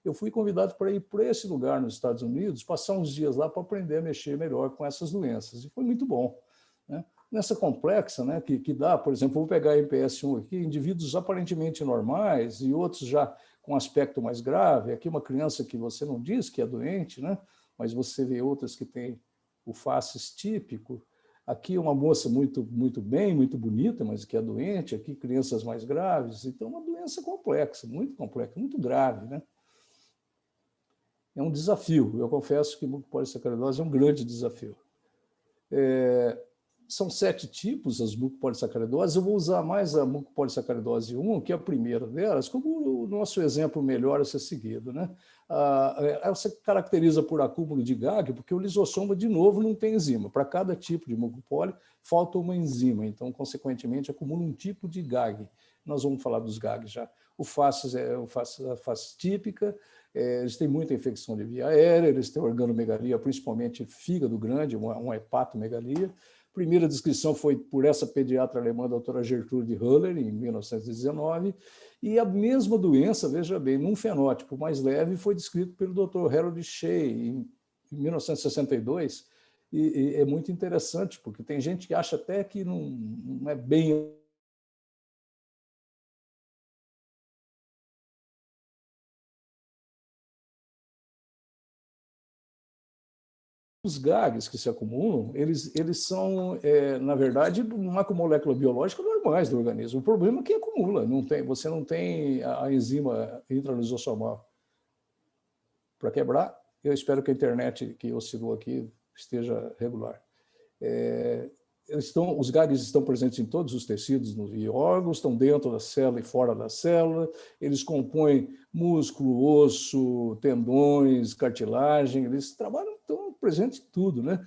eu fui convidado para ir para esse lugar nos Estados Unidos, passar uns dias lá para aprender a mexer melhor com essas doenças, e foi muito bom, né? Nessa complexa, né, que dá, por exemplo, vou pegar a MPS1 aqui, indivíduos aparentemente normais e outros já com aspecto mais grave, aqui uma criança que você não diz que é doente, né, mas você vê outras que têm o faces típico, aqui uma moça muito bem, muito bonita, mas que é doente, aqui crianças mais graves, então uma doença complexa, muito grave, né? É um desafio, eu confesso que mucopolissacaridose é um grande desafio. São 7 tipos as mucopolissacaridoses, eu vou usar mais a mucopolissacaridose 1, que é a primeira delas, como o nosso exemplo melhor a ser seguido, né? Ela se caracteriza por acúmulo de GAG, porque o lisossoma, de novo, não tem enzima. Para cada tipo de mucopoli, falta uma enzima, então, consequentemente, acumula um tipo de GAG. Nós vamos falar dos GAG já. A face típica, Eles têm muita infecção de via aérea, eles têm organomegalia, principalmente fígado grande, uma hepatomegalia. A primeira descrição foi por essa pediatra alemã, a doutora Gertrude Höller, em 1919, e a mesma doença, veja bem, num fenótipo mais leve, foi descrito pelo doutor Harold Shea, em 1962, e é muito interessante, porque tem gente que acha até que não é bem os gags que se acumulam, eles são, na verdade, macromolécula biológica normais do organismo. O problema é que acumula, você não tem a enzima intralisossomal para quebrar. Eu espero que a internet que oscilou aqui esteja regular. Os gags estão presentes em todos os tecidos e órgãos, estão dentro da célula e fora da célula, eles compõem músculo, osso, tendões, cartilagem, eles estão presentes em tudo, né?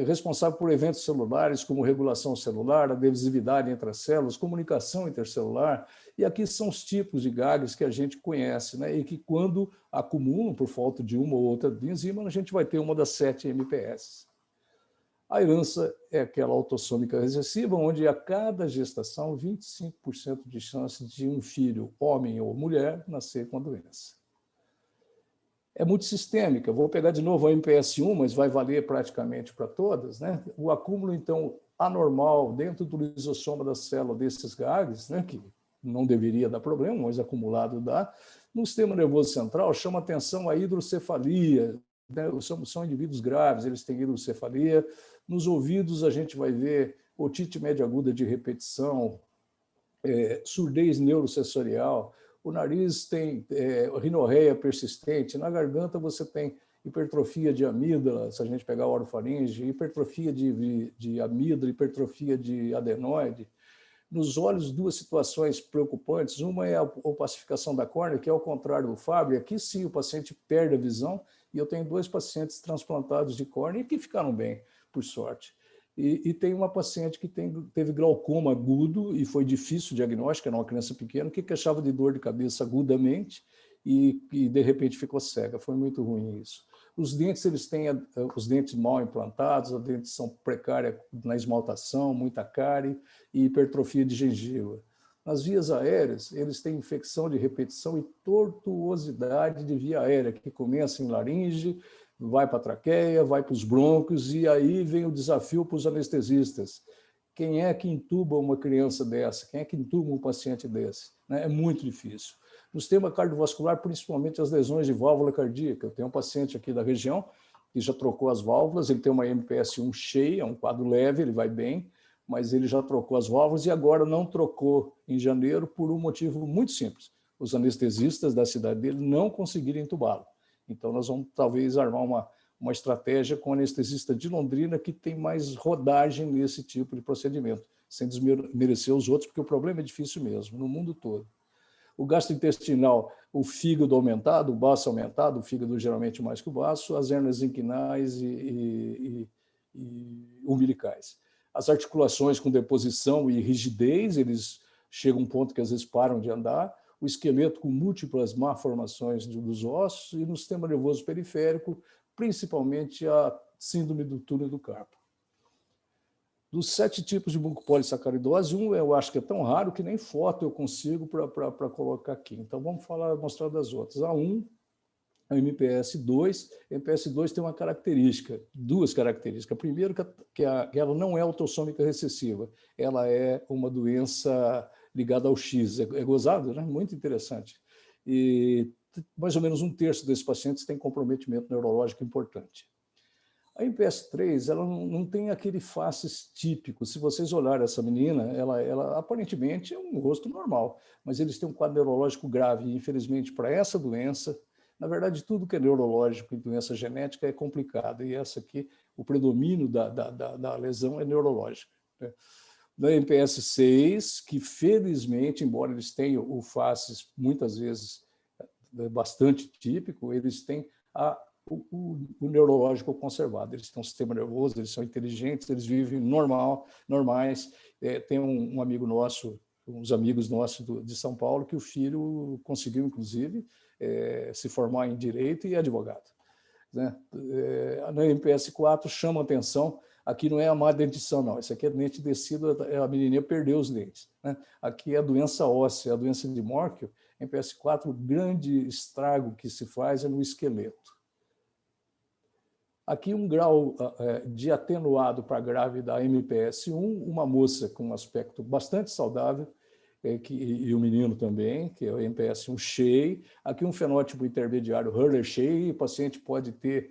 Responsável por eventos celulares como regulação celular, adesividade entre as células, comunicação intercelular, e aqui são os tipos de gags que a gente conhece, né? E que quando acumulam por falta de uma ou outra enzima, a gente vai ter uma das 7 MPS. A herança é aquela autossômica recessiva, onde a cada gestação, 25% de chance de um filho, homem ou mulher, nascer com a doença. É multissistêmica. Vou pegar de novo a MPS1, mas vai valer praticamente para todas, né? O acúmulo, então, anormal dentro do lisossoma da célula desses gags, né, que não deveria dar problema, mas acumulado dá, no sistema nervoso central chama atenção a hidrocefalia, né? São indivíduos graves, eles têm hidrocefalia. Nos ouvidos, a gente vai ver otite média aguda de repetição, surdez neurosensorial. O nariz tem rinorreia persistente. Na garganta, você tem hipertrofia de amígdala, se a gente pegar a orofaringe, hipertrofia de amígdala, hipertrofia de adenoide. Nos olhos, duas situações preocupantes. Uma é a opacificação da córnea, que é ao contrário do Fabry. Aqui sim o paciente perde a visão, e eu tenho 2 pacientes transplantados de córnea que ficaram bem, por sorte. E tem uma paciente que teve glaucoma agudo e foi difícil o diagnóstico, era uma criança pequena, que queixava de dor de cabeça agudamente e de repente ficou cega. Foi muito ruim isso. Os dentes, eles têm os dentes mal implantados, a dentição precária na esmaltação, muita cárie e hipertrofia de gengiva. Nas vias aéreas, eles têm infecção de repetição e tortuosidade de via aérea, que começa em laringe, vai para a traqueia, vai para os brônquios, e aí vem o desafio para os anestesistas. Quem é que intuba uma criança dessa? Quem é que intuba um paciente desse? É muito difícil. No sistema cardiovascular, principalmente as lesões de válvula cardíaca. Eu tenho um paciente aqui da região que já trocou as válvulas, ele tem uma MPS1 cheia, é um quadro leve, ele vai bem, mas ele já trocou as válvulas e agora não trocou em janeiro por um motivo muito simples. Os anestesistas da cidade dele não conseguiram entubá-lo. Então, nós vamos talvez armar uma estratégia com o anestesista de Londrina que tem mais rodagem nesse tipo de procedimento, sem desmerecer os outros, porque o problema é difícil mesmo, no mundo todo. O gastrointestinal, o fígado aumentado, o baço aumentado, o fígado geralmente mais que o baço, as hérnias inguinais e umbilicais. As articulações com deposição e rigidez, eles chegam a um ponto que às vezes param de andar, o esqueleto com múltiplas malformações dos ossos e no sistema nervoso periférico, principalmente a síndrome do túnel do carpo. Dos 7 tipos de mucopolissacaridose, um eu acho que é tão raro que nem foto eu consigo para colocar aqui. Então, vamos mostrar das outras. A 1, a MPS2. A MPS2 tem uma característica, 2 características. A primeira, que ela não é autossômica recessiva, ela é uma doença ligada ao X. É gozado, né? Muito interessante. E mais ou menos 1/3 desses pacientes tem comprometimento neurológico importante. A MPS3, ela não tem aquele faces típico. Se vocês olharem essa menina, ela aparentemente é um rosto normal, mas eles têm um quadro neurológico grave. E, infelizmente, para essa doença, na verdade, tudo que é neurológico e doença genética é complicado. E essa aqui, o predomínio da lesão é neurológica. Né? Da MPS6, que felizmente, embora eles tenham o faces muitas vezes bastante típico, eles têm o neurológico conservado. Eles têm um sistema nervoso, eles são inteligentes, eles vivem normais. Tem um amigo nosso, uns amigos nossos de São Paulo, que o filho conseguiu, inclusive, se formar em Direito e advogado. Né? Na MPS 4 chama atenção, aqui não é a má dentição, não, isso aqui é dente descido, a menininha perdeu os dentes. Né? Aqui é a doença óssea, a doença de Morquio, MPS 4, o grande estrago que se faz é no esqueleto. Aqui um grau de atenuado para grave da MPS 1, uma moça com um aspecto bastante saudável, e o menino também, que é o MPS 1 Shea. Aqui um fenótipo intermediário Hurler-Shea, o paciente pode ter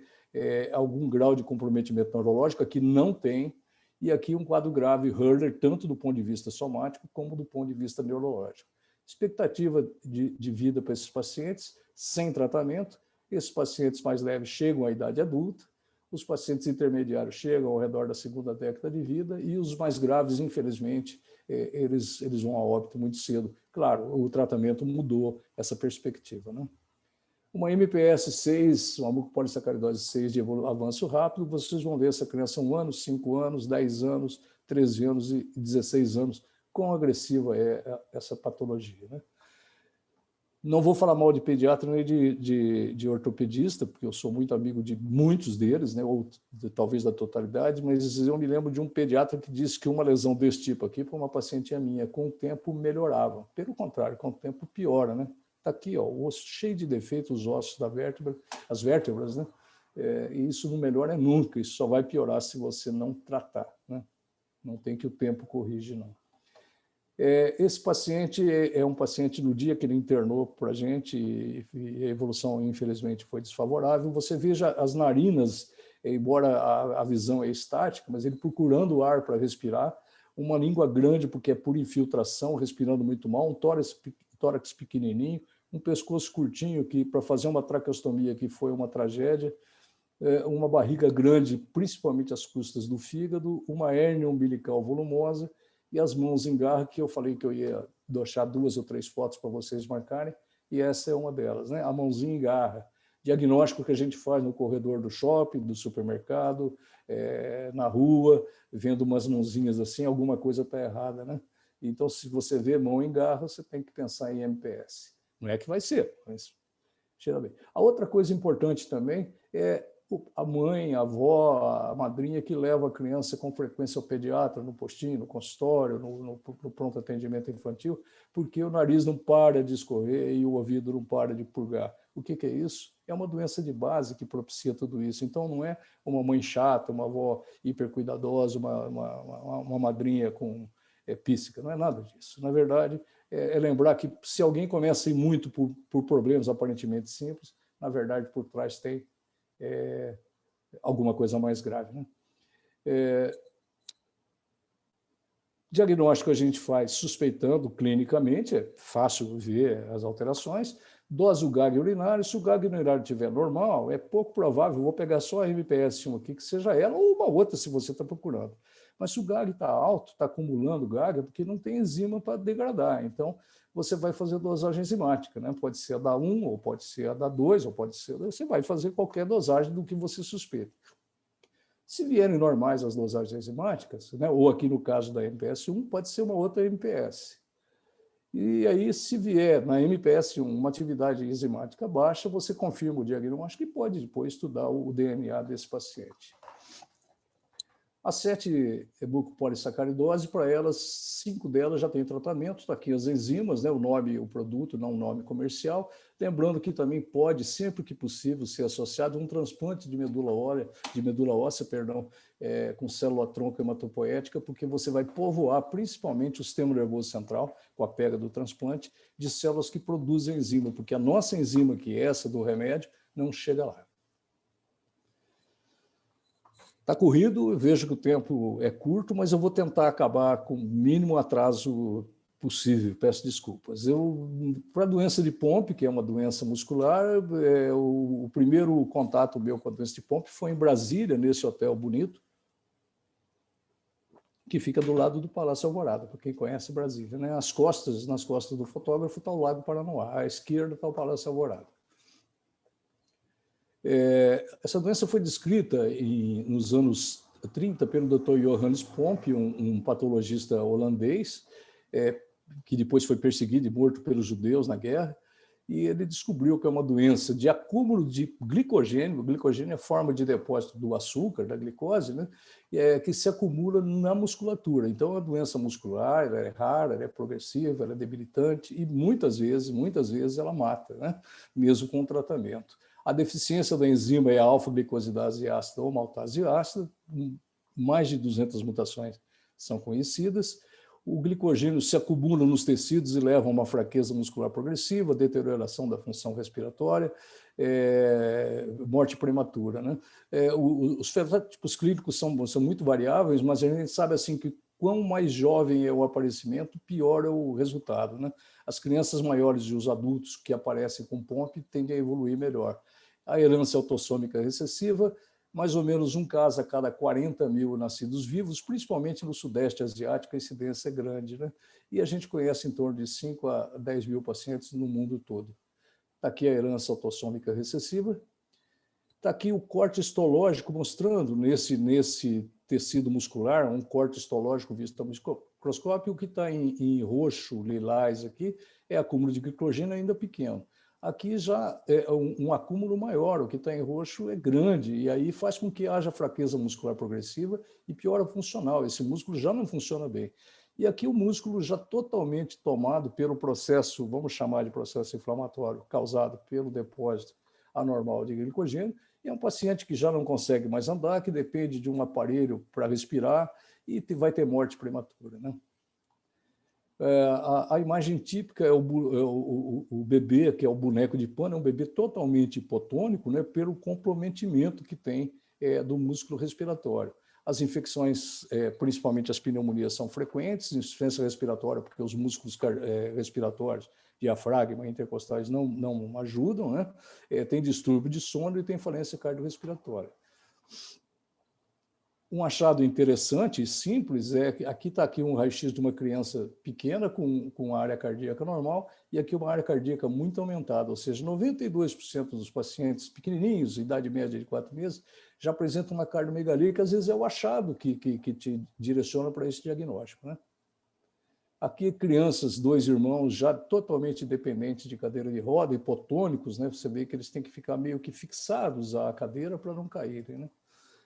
algum grau de comprometimento neurológico, aqui não tem, e aqui um quadro grave Hurler, tanto do ponto de vista somático como do ponto de vista neurológico. Expectativa de vida para esses pacientes, sem tratamento, esses pacientes mais leves chegam à idade adulta, os pacientes intermediários chegam ao redor da segunda década de vida e os mais graves, infelizmente, eles vão a óbito muito cedo. Claro, o tratamento mudou essa perspectiva. Né? Uma MPS 6, uma mucopolissacaridose 6 de avanço rápido, vocês vão ver essa criança 1 ano, 5 anos, 10 anos, 13 anos e 16 anos, quão agressiva é essa patologia. Né? Não vou falar mal de pediatra nem de ortopedista, porque eu sou muito amigo de muitos deles, né, ou talvez da totalidade, mas eu me lembro de um pediatra que disse que uma lesão desse tipo aqui, para uma paciente minha, com o tempo melhorava. Pelo contrário, com o tempo piora. Né? Está aqui, ó, o osso cheio de defeitos, os ossos da vértebra, as vértebras, né? E isso não melhora nunca, isso só vai piorar se você não tratar. Né? Não tem que o tempo corrige, não. Esse paciente é um paciente, no dia que ele internou para a gente, e a evolução, infelizmente, foi desfavorável. Você veja as narinas, embora a visão é estática, mas ele procurando ar para respirar, uma língua grande, porque é por infiltração, respirando muito mal, um tórax pequenininho, um pescoço curtinho, que para fazer uma traqueostomia que foi uma tragédia, uma barriga grande, principalmente às custas do fígado, uma hérnia umbilical volumosa, e as mãos em garra, que eu falei que eu ia deixar 2 ou 3 fotos para vocês marcarem, e essa é uma delas, né? A mãozinha em garra. Diagnóstico que a gente faz no corredor do shopping, do supermercado, na rua, vendo umas mãozinhas assim, alguma coisa está errada, né? Então, se você vê mão em garra, você tem que pensar em MPS. Não é que vai ser, mas cheira bem. A outra coisa importante também é a mãe, a avó, a madrinha que leva a criança com frequência ao pediatra, no postinho, no consultório, no pronto atendimento infantil, porque o nariz não para de escorrer e o ouvido não para de purgar. O que é isso? É uma doença de base que propicia tudo isso. Então, não é uma mãe chata, uma avó hipercuidadosa, uma madrinha com píssica, não é nada disso. Na verdade, é lembrar que se alguém começa a ir muito por problemas aparentemente simples, na verdade, por trás tem alguma coisa mais grave. Né? Diagnóstico a gente faz suspeitando clinicamente, é fácil ver as alterações, dose o GAG urinário, se o GAG urinário estiver normal, é pouco provável, vou pegar só a MPS1 aqui, que seja ela, ou uma outra se você está procurando. Mas se o GAG está alto, está acumulando GAG, é porque não tem enzima para degradar. Então, você vai fazer dosagem enzimática, né? Pode ser a da 1, ou pode ser a da 2, ou pode ser... Você vai fazer qualquer dosagem do que você suspeita. Se vierem normais as dosagens enzimáticas, né? Ou aqui no caso da MPS1, pode ser uma outra MPS. E aí, se vier na MPS1 uma atividade enzimática baixa, você confirma o diagnóstico e pode depois estudar o DNA desse paciente. As 7 mucopolissacaridose, para elas, 5 delas já têm tratamento, está aqui as enzimas, né, o nome, o produto, não o nome comercial. Lembrando que também pode, sempre que possível, ser associado a um transplante de medula óssea, com célula-tronco hematopoética, porque você vai povoar principalmente o sistema nervoso central, com a pega do transplante, de células que produzem enzima, porque a nossa enzima, que é essa do remédio, não chega lá. Está corrido, eu vejo que o tempo é curto, mas eu vou tentar acabar com o mínimo atraso possível, peço desculpas. Para a doença de Pompe, que é uma doença muscular, o primeiro contato meu com a doença de Pompe foi em Brasília, nesse hotel bonito, que fica do lado do Palácio Alvorada, para quem conhece Brasília. Né? Nas costas do fotógrafo está o Lago Paranoá, à esquerda está o Palácio Alvorada. Essa doença foi descrita nos anos 30 pelo Dr. Johannes Pompe, um patologista holandês, que depois foi perseguido e morto pelos judeus na guerra. e ele descobriu que é uma doença de acúmulo de glicogênio. O glicogênio é a forma de depósito do açúcar, da glicose, né? Que se acumula na musculatura. Então, a doença muscular ela é rara, ela é progressiva, ela é debilitante e muitas vezes ela mata, né? Mesmo com o tratamento. A deficiência da enzima é a alfa-glicosidase ácida ou maltase ácida, mais de 200 mutações são conhecidas. O glicogênio se acumula nos tecidos e leva a uma fraqueza muscular progressiva, deterioração da função respiratória, morte prematura, né? Os fenótipos clínicos são muito variáveis, mas a gente sabe assim que quanto mais jovem é o aparecimento, pior é o resultado, né? As crianças maiores e os adultos que aparecem com POMP tendem a evoluir melhor. A herança autossômica recessiva, mais ou menos um caso a cada 40 mil nascidos vivos, principalmente no Sudeste Asiático, a incidência é grande, né? E a gente conhece em torno de 5 a 10 mil pacientes no mundo todo. Está aqui a herança autossômica recessiva. Está aqui o corte histológico mostrando nesse tecido muscular, um corte histológico visto no microscópio. O que está em roxo, lilás aqui, é acúmulo de glicogênio ainda pequeno. Aqui já é um acúmulo maior, o que está em roxo é grande, e aí faz com que haja fraqueza muscular progressiva e piora funcional. Esse músculo já não funciona bem. E aqui o músculo já totalmente tomado pelo processo, vamos chamar de processo inflamatório, causado pelo depósito anormal de glicogênio, e é um paciente que já não consegue mais andar, que depende de um aparelho para respirar e vai ter morte prematura, né? A imagem típica é o bebê, que é o boneco de pano, é um bebê totalmente hipotônico, né, pelo comprometimento que tem do músculo respiratório. As infecções, principalmente as pneumonias, são frequentes, insuficiência respiratória, porque os músculos respiratórios, diafragma, intercostais, não ajudam, né? Tem distúrbio de sono e tem falência cardiorrespiratória. Um achado interessante e simples é que aqui está um raio-x de uma criança pequena com área cardíaca normal e aqui uma área cardíaca muito aumentada, ou seja, 92% dos pacientes pequenininhos, idade média de 4 meses, já apresentam uma cardiomegalia, que às vezes é o achado que te direciona para esse diagnóstico, né? Aqui, crianças, 2 irmãos, já totalmente dependentes de cadeira de roda, hipotônicos, né? Você vê que eles têm que ficar meio que fixados à cadeira para não caírem, né?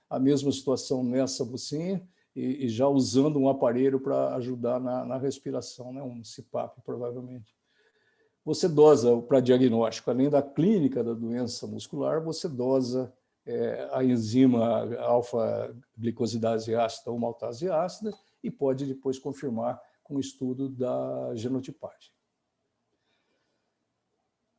A mesma situação nessa mocinha, e já usando um aparelho para ajudar na respiração, né? Um CPAP, provavelmente. Você dosa para diagnóstico, além da clínica da doença muscular, você dosa a enzima alfa-glicosidase ácida ou maltase ácida e pode depois confirmar com o estudo da genotipagem.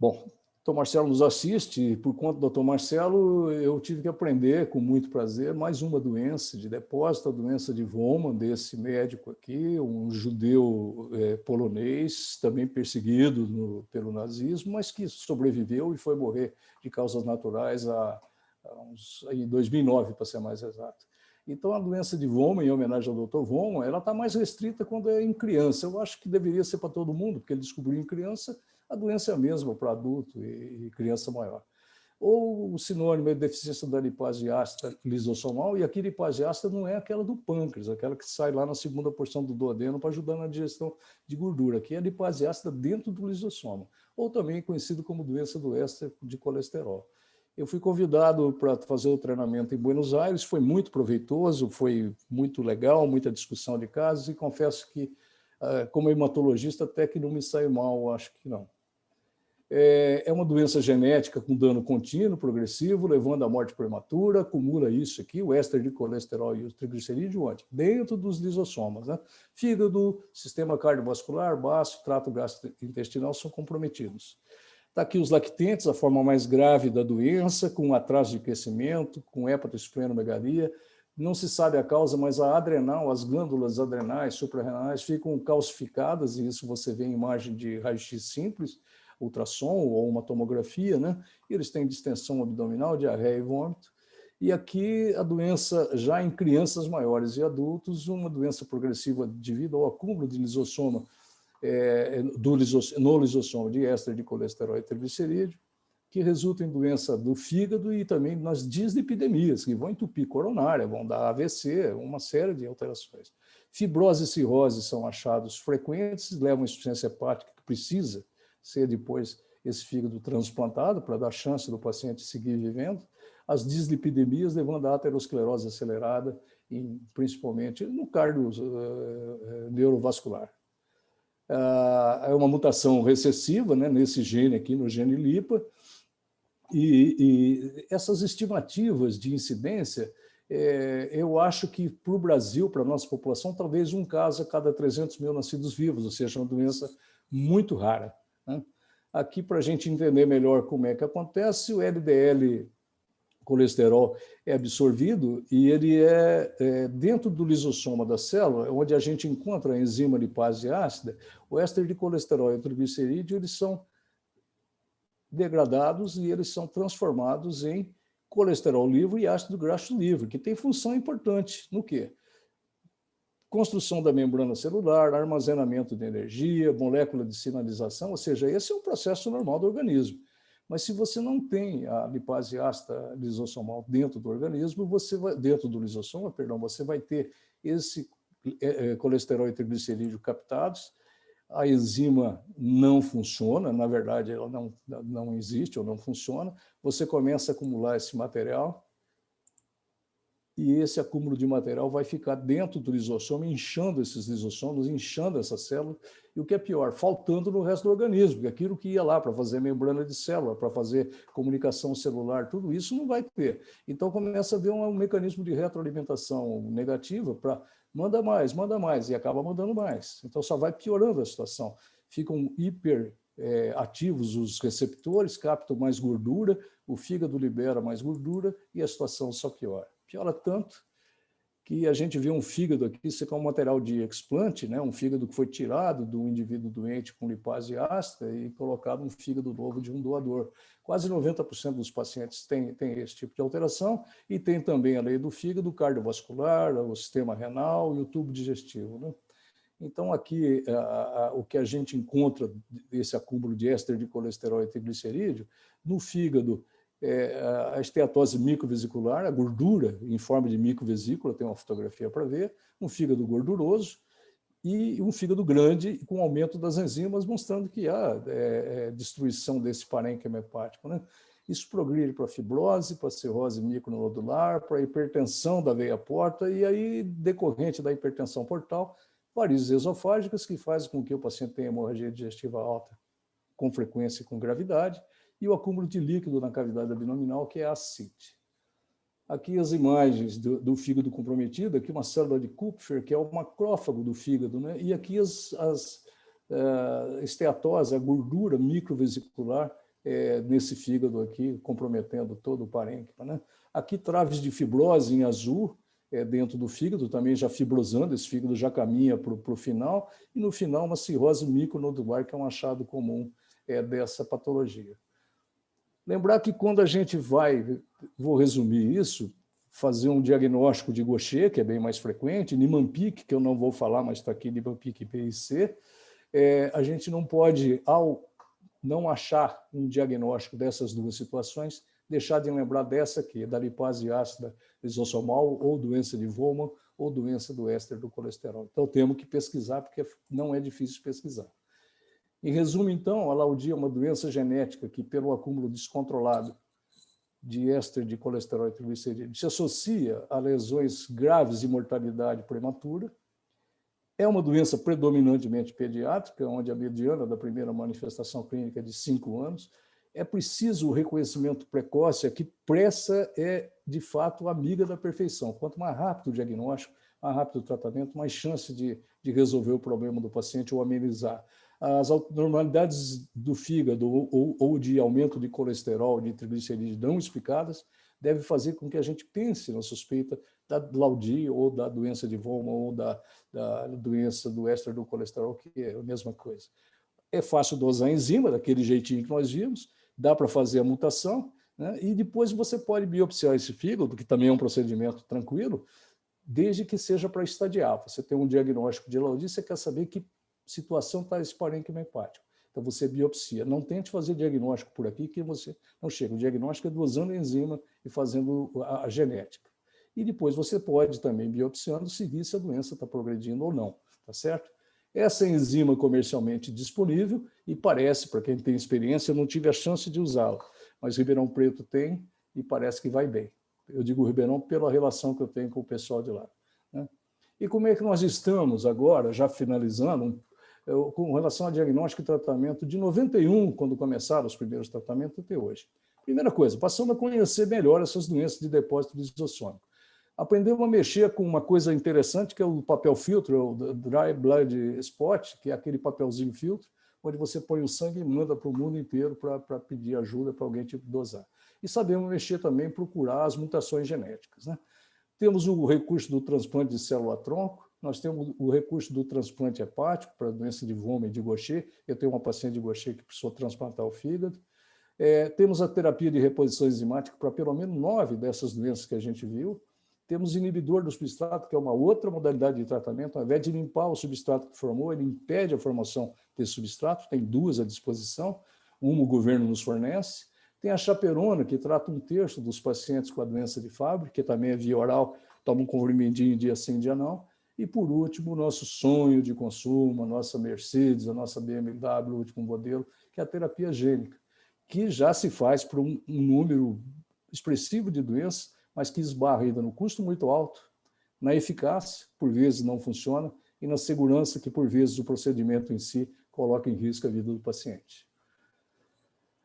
Bom, o Dr. Marcelo nos assiste, e por conta do Dr. Marcelo, eu tive que aprender com muito prazer mais uma doença de depósito, a doença de Womman, desse médico aqui, um judeu polonês, também perseguido pelo nazismo, mas que sobreviveu e foi morrer de causas naturais em 2009, para ser mais exato. Então, a doença de Womman, em homenagem ao Dr. Womman, ela está mais restrita quando é em criança. Eu acho que deveria ser para todo mundo, porque ele descobriu em criança, a doença é a mesma para adulto e criança maior. Ou o sinônimo é deficiência da lipase ácida lisossomal, e aqui lipase ácida não é aquela do pâncreas, aquela que sai lá na segunda porção do duodeno para ajudar na digestão de gordura. Aqui é a lipase ácida dentro do lisossoma, ou também conhecido como doença do éster de colesterol. Eu fui convidado para fazer o treinamento em Buenos Aires, foi muito proveitoso, foi muito legal, muita discussão de casos, e confesso que, como hematologista, até que não me saiu mal, acho que não. É uma doença genética com dano contínuo, progressivo, levando à morte prematura, acumula isso aqui, o éster de colesterol e o triglicerídeo onde? Dentro dos lisossomas, né? Fígado, sistema cardiovascular, baço, trato gastrointestinal são comprometidos. Está aqui os lactentes, a forma mais grave da doença, com atraso de crescimento, com hepatosplenomegalia. Não se sabe a causa, mas a adrenal, as glândulas adrenais, suprarrenais, ficam calcificadas, e isso você vê em imagem de raio-x simples, ultrassom ou uma tomografia, né? Eles têm distensão abdominal, diarreia e vômito. E aqui a doença, já em crianças maiores e adultos, uma doença progressiva devido ao acúmulo de lisossoma, no lisossoma de éster de colesterol e triglicerídeo, que resulta em doença do fígado e também nas dislipidemias, que vão entupir coronária, vão dar AVC, uma série de alterações. Fibrose e cirrose são achados frequentes, levam a insuficiência hepática, que precisa ser depois esse fígado transplantado para dar chance do paciente seguir vivendo, as dislipidemias levando à aterosclerose acelerada, principalmente no cardio neurovascular. É uma mutação recessiva, né, nesse gene aqui, no gene LIPA, e essas estimativas de incidência, eu acho que para o Brasil, para a nossa população, talvez um caso a cada 300 mil nascidos vivos, ou seja, uma doença muito rara, né? Aqui, para a gente entender melhor como é que acontece, o LDL colesterol é absorvido e ele é dentro do lisossoma da célula, onde a gente encontra a enzima lipase ácida, o éster de colesterol e o triglicerídeo, eles são degradados e eles são transformados em colesterol livre e ácido graxo livre, que tem função importante no quê? Construção da membrana celular, armazenamento de energia, molécula de sinalização, ou seja, esse é um processo normal do organismo. Mas se você não tem a lipase ácida lisossomal dentro do organismo, dentro do lisossoma, perdão, você vai ter esse colesterol e triglicerídeo captados, a enzima não funciona, na verdade, ela não existe ou não funciona, você começa a acumular esse material, e esse acúmulo de material vai ficar dentro do lisossoma, inchando esses lisossomos, inchando essa célula, e o que é pior, faltando no resto do organismo, porque aquilo que ia lá para fazer membrana de célula, para fazer comunicação celular, tudo isso não vai ter. Então começa a haver um mecanismo de retroalimentação negativa para manda mais, e acaba mandando mais. Então só vai piorando a situação. Ficam ativos os receptores, captam mais gordura, o fígado libera mais gordura e a situação só piora. Piora tanto que a gente vê um fígado aqui, isso é um material de explante, né? Um fígado que foi tirado de um indivíduo doente com lipase ácida e colocado um fígado novo de um doador. Quase 90% dos pacientes têm esse tipo de alteração e tem também, além do fígado, cardiovascular, o sistema renal e o tubo digestivo, né? Então, aqui, o que a gente encontra desse acúmulo de éster de colesterol e triglicerídeo, no fígado, a esteatose microvesicular, a gordura em forma de microvesícula, tem uma fotografia para ver, um fígado gorduroso e um fígado grande com aumento das enzimas, mostrando que há destruição desse parênquima hepático, né? Isso progride para fibrose, para cirrose micronodular, para hipertensão da veia porta e aí, decorrente da hipertensão portal, varizes esofágicas que fazem com que o paciente tenha hemorragia digestiva alta com frequência e com gravidade, e o acúmulo de líquido na cavidade abdominal, que é a ascite. Aqui as imagens do fígado comprometido, aqui uma célula de Kupfer, que é o macrófago do fígado, né? E aqui esteatose, a gordura microvesicular nesse fígado aqui, comprometendo todo o parênquima, né? Aqui traves de fibrose em azul, dentro do fígado, também já fibrosando, esse fígado já caminha para o final, e no final uma cirrose micronodular, que é um achado comum dessa patologia. Lembrar que quando a gente vou resumir isso, fazer um diagnóstico de Gaucher, que é bem mais frequente, Niemann-Pick, que eu não vou falar, mas está aqui, Niemann-Pick e PIC, a gente não pode, ao não achar um diagnóstico dessas duas situações, deixar de lembrar dessa aqui, da lipase ácida lisossomal, ou doença de Wolman, ou doença do éster do colesterol. Então, temos que pesquisar, porque não é difícil pesquisar. Em resumo, então, a laudia é uma doença genética que, pelo acúmulo descontrolado de éster de colesterol e triglicerídeos, se associa a lesões graves e mortalidade prematura. É uma doença predominantemente pediátrica, onde a mediana da primeira manifestação clínica é de 5 anos. É preciso o reconhecimento precoce, que pressa é, de fato, amiga da perfeição. Quanto mais rápido o diagnóstico, mais rápido o tratamento, mais chance de resolver o problema do paciente ou amenizar. As abnormalidades do fígado ou de aumento de colesterol, de triglicerídeos não explicadas, deve fazer com que a gente pense na suspeita da laudia ou da doença de Wolman ou da doença do éster do colesterol, que é a mesma coisa. É fácil dosar a enzima, daquele jeitinho que nós vimos, dá para fazer a mutação, né? E depois você pode biopsiar esse fígado, que também é um procedimento tranquilo, desde que seja para estadiar. Você tem um diagnóstico de laudia, você quer saber que situação está esse parênquima hepático. Então, você biopsia. Não tente fazer diagnóstico por aqui, que você não chega. O diagnóstico é dosando a enzima e fazendo a genética. E depois você pode também, biopsiando, seguir se a doença está progredindo ou não, tá certo? Essa enzima comercialmente disponível, e parece, para quem tem experiência, eu não tive a chance de usá-la, mas Ribeirão Preto tem e parece que vai bem. Eu digo Ribeirão pela relação que eu tenho com o pessoal de lá, né? E como é que nós estamos agora, já finalizando, com relação a diagnóstico e tratamento de 91, quando começaram os primeiros tratamentos, até hoje? Primeira coisa, passando a conhecer melhor essas doenças de depósito lisossômico. Aprendemos a mexer com uma coisa interessante, que é o papel filtro, o Dry Blood Spot, que é aquele papelzinho filtro, onde você põe o sangue e manda para o mundo inteiro para pedir ajuda para alguém te dosar. E sabemos mexer também, procurar as mutações genéticas, né? Temos o recurso do transplante de célula-tronco, nós temos o recurso do transplante hepático para doença de Vômer e de Gaucher. Eu tenho uma paciente de Gaucher que precisou transplantar o fígado. Temos a terapia de reposição enzimática para pelo menos 9 dessas doenças que a gente viu. Temos inibidor do substrato, que é uma outra modalidade de tratamento. Ao invés de limpar o substrato que formou, ele impede a formação desse substrato. Tem 2 à disposição. Uma o governo nos fornece. Tem a chaperona, que trata 1/3 dos pacientes com a doença de Fabry, que também é via oral, toma um comprimidinho dia sim, dia não. E, por último, o nosso sonho de consumo, a nossa Mercedes, a nossa BMW, o último modelo, que é a terapia gênica, que já se faz para um número expressivo de doenças, mas que esbarra ainda no custo muito alto, na eficácia, por vezes não funciona, e na segurança, que por vezes o procedimento em si coloca em risco a vida do paciente.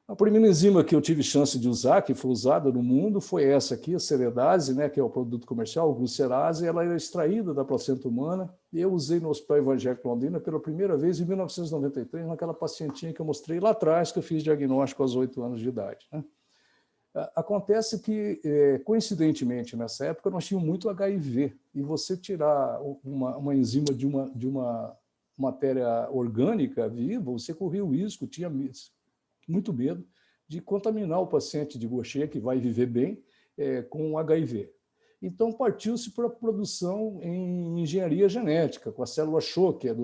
A primeira enzima que eu tive chance de usar, que foi usada no mundo, foi essa aqui, a ceredase, né, que é o produto comercial, a glucerase. Ela era extraída da placenta humana, e eu usei no Hospital Evangélico Londrina pela primeira vez em 1993, naquela pacientinha que eu mostrei lá atrás, que eu fiz diagnóstico aos 8 anos de idade, né? Acontece que, coincidentemente, nessa época, nós tínhamos muito HIV, e você tirar uma enzima de uma matéria orgânica viva, você corria o risco, tinha muito medo de contaminar o paciente de Gaucher, que vai viver bem, com HIV. Então, partiu-se para a produção em engenharia genética, com a célula CHO, que é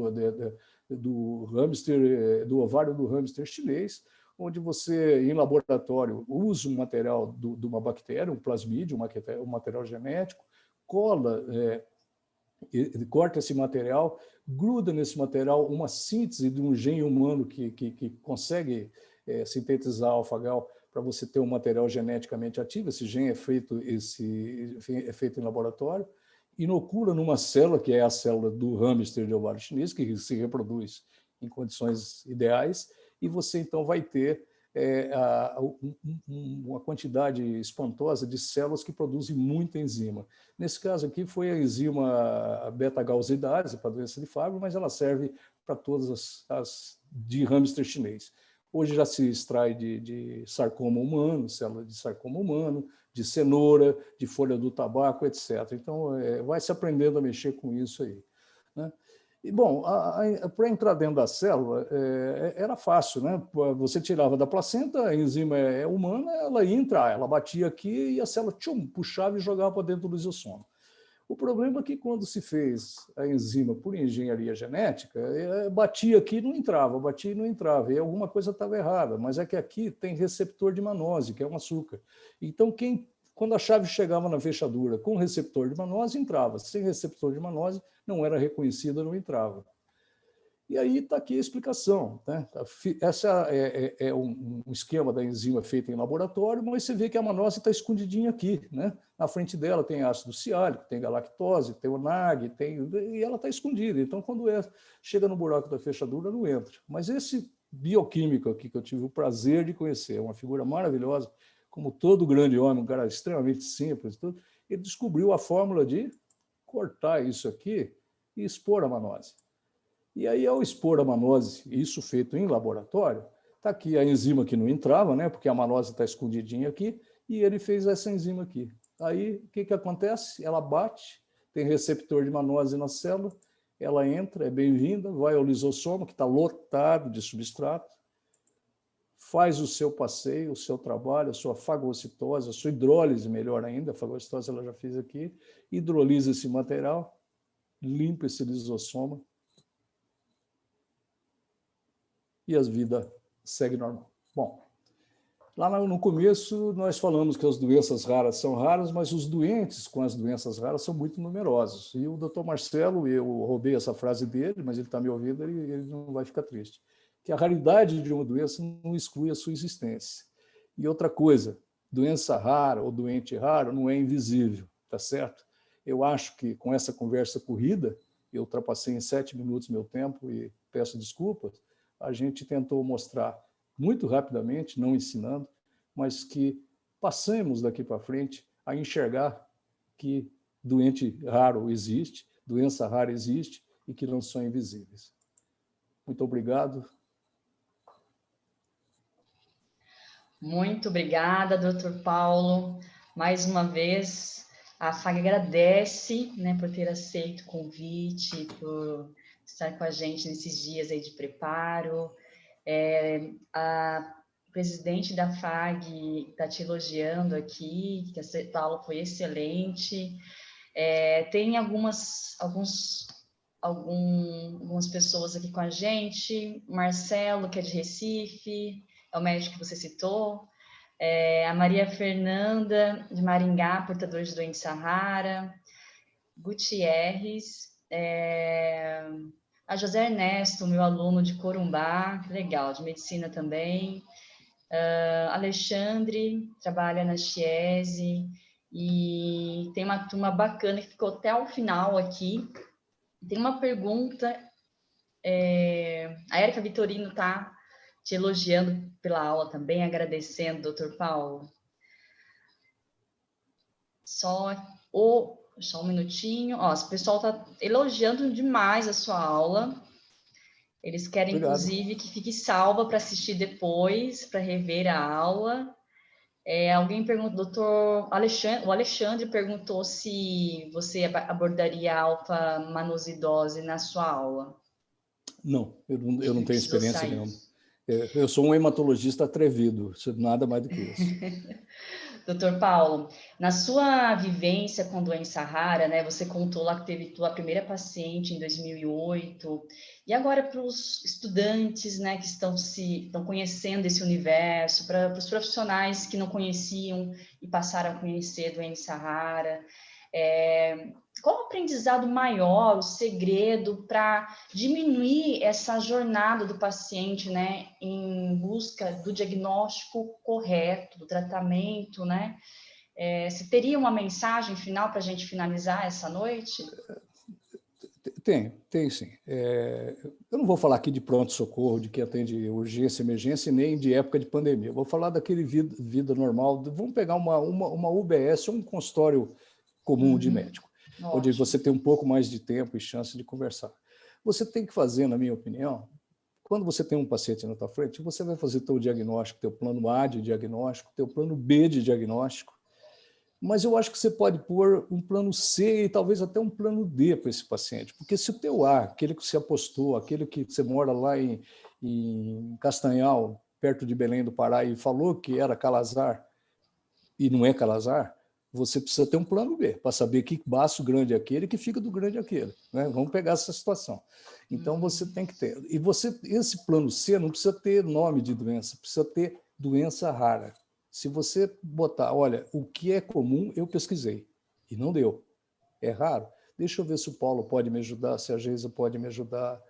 do hamster, do ovário do hamster chinês, onde você, em laboratório, usa um material de uma bactéria, um plasmídio, um material genético, cola, corta esse material, gruda nesse material uma síntese de um gene humano que consegue sintetizar alfa-gal para você ter um material geneticamente ativo. Esse gene é feito em laboratório, inocula numa célula, que é a célula do hamster de ovário chinês, que se reproduz em condições ideais, e você então vai ter uma quantidade espantosa de células que produzem muita enzima. Nesse caso aqui foi a enzima beta-galsidase para a doença de Fabry, mas ela serve para todas as de hamster chinês. Hoje já se extrai de sarcoma humano, célula de sarcoma humano, de cenoura, de folha do tabaco, etc. Então, vai se aprendendo a mexer com isso aí, né? E, bom, para entrar dentro da célula, era fácil, né? Você tirava da placenta, a enzima é humana, ela ia entrar, ela batia aqui e a célula puxava e jogava para dentro do lisossomo. O problema é que, quando se fez a enzima por engenharia genética, batia aqui e não entrava, batia e não entrava, e alguma coisa estava errada, mas é que aqui tem receptor de manose, que é um açúcar. Então, quando a chave chegava na fechadura com receptor de manose, entrava. Sem receptor de manose, não era reconhecida, não entrava. E aí está aqui a explicação, né? Essa é um esquema da enzima feito em laboratório, mas você vê que a manose está escondidinha aqui, né? Na frente dela tem ácido ciálico, tem galactose, tem o NAG, e ela está escondida. Então, quando chega no buraco da fechadura, não entra. Mas esse bioquímico aqui, que eu tive o prazer de conhecer, é uma figura maravilhosa, como todo grande homem, um cara extremamente simples, ele descobriu a fórmula de cortar isso aqui e expor a manose. E aí, ao expor a manose, isso feito em laboratório, está aqui a enzima que não entrava, né, porque a manose está escondidinha aqui, e ele fez essa enzima aqui. Aí, o que acontece? Ela bate, tem receptor de manose na célula, ela entra, é bem-vinda, vai ao lisossomo, que está lotado de substrato, faz o seu passeio, o seu trabalho, a sua fagocitose, a sua hidrólise, melhor ainda, a fagocitose ela já fez aqui, hidrolisa esse material, limpa esse lisossoma, e a vida segue normal. Bom, Lá no começo, nós falamos que as doenças raras são raras, mas os doentes com as doenças raras são muito numerosos. E o doutor Marcelo, eu roubei essa frase dele, mas ele está me ouvindo, ele não vai ficar triste, que a raridade de uma doença não exclui a sua existência. E outra coisa, doença rara ou doente raro não é invisível, tá certo? Eu acho que com essa conversa corrida, eu ultrapassei em 7 minutos meu tempo e peço desculpas, a gente tentou mostrar muito rapidamente, não ensinando, mas que passemos daqui para frente a enxergar que doente raro existe, doença rara existe e que não são invisíveis. Muito obrigado. Muito obrigada, doutor Paulo. Mais uma vez, a FAG agradece, né, por ter aceito o convite, por estar com a gente nesses dias aí de preparo. A presidente da FAG está te elogiando aqui, que a aula foi excelente. Tem algumas pessoas aqui com a gente. Marcelo, que é de Recife, é o médico que você citou. A Maria Fernanda, de Maringá, portador de doente Sahara. Gutierrez. A José Ernesto, meu aluno de Corumbá, legal, de medicina também. Alexandre, trabalha na Chiesi, e tem uma turma bacana que ficou até o final aqui. Tem uma pergunta, a Érica Vitorino está te elogiando pela aula também, agradecendo, doutor Paulo. Só um minutinho. O pessoal está elogiando demais a sua aula. Eles querem, Obrigado. inclusive, que fique salva para assistir depois, para rever a aula. Alguém perguntou, o Alexandre perguntou se você abordaria a alfa-manosidose na sua aula. Não, eu não tenho experiência nenhuma. Sair. Eu sou um hematologista atrevido, nada mais do que isso. Doutor Paulo, na sua vivência com doença rara, né, você contou lá que teve a primeira paciente em 2008, e agora para os estudantes, né, que estão conhecendo esse universo, para os profissionais que não conheciam e passaram a conhecer a doença rara, qual o aprendizado maior, o segredo para diminuir essa jornada do paciente, né, em busca do diagnóstico correto, do tratamento, né? Você teria uma mensagem final para a gente finalizar essa noite? Tem sim. Eu não vou falar aqui de pronto-socorro, de que atende urgência, emergência, nem de época de pandemia. Eu vou falar daquele vida normal. Vamos pegar uma UBS ou um consultório comum de médico, onde você tem um pouco mais de tempo e chance de conversar. Você tem que fazer, na minha opinião, quando você tem um paciente na tua frente, você vai fazer teu diagnóstico, teu plano A de diagnóstico, teu plano B de diagnóstico, mas eu acho que você pode pôr um plano C e talvez até um plano D para esse paciente, porque se o teu A, aquele que você apostou, aquele que você mora lá em Castanhal, perto de Belém do Pará, e falou que era Calazar, e não é Calazar, você precisa ter um plano B, para saber que baço grande é aquele e que fica do grande é aquele. Né? Vamos pegar essa situação. Então, você tem que ter. E esse plano C não precisa ter nome de doença, precisa ter doença rara. Se você botar, olha, o que é comum, eu pesquisei, e não deu. É raro. Deixa eu ver se o Paulo pode me ajudar, se a Geisa pode me ajudar,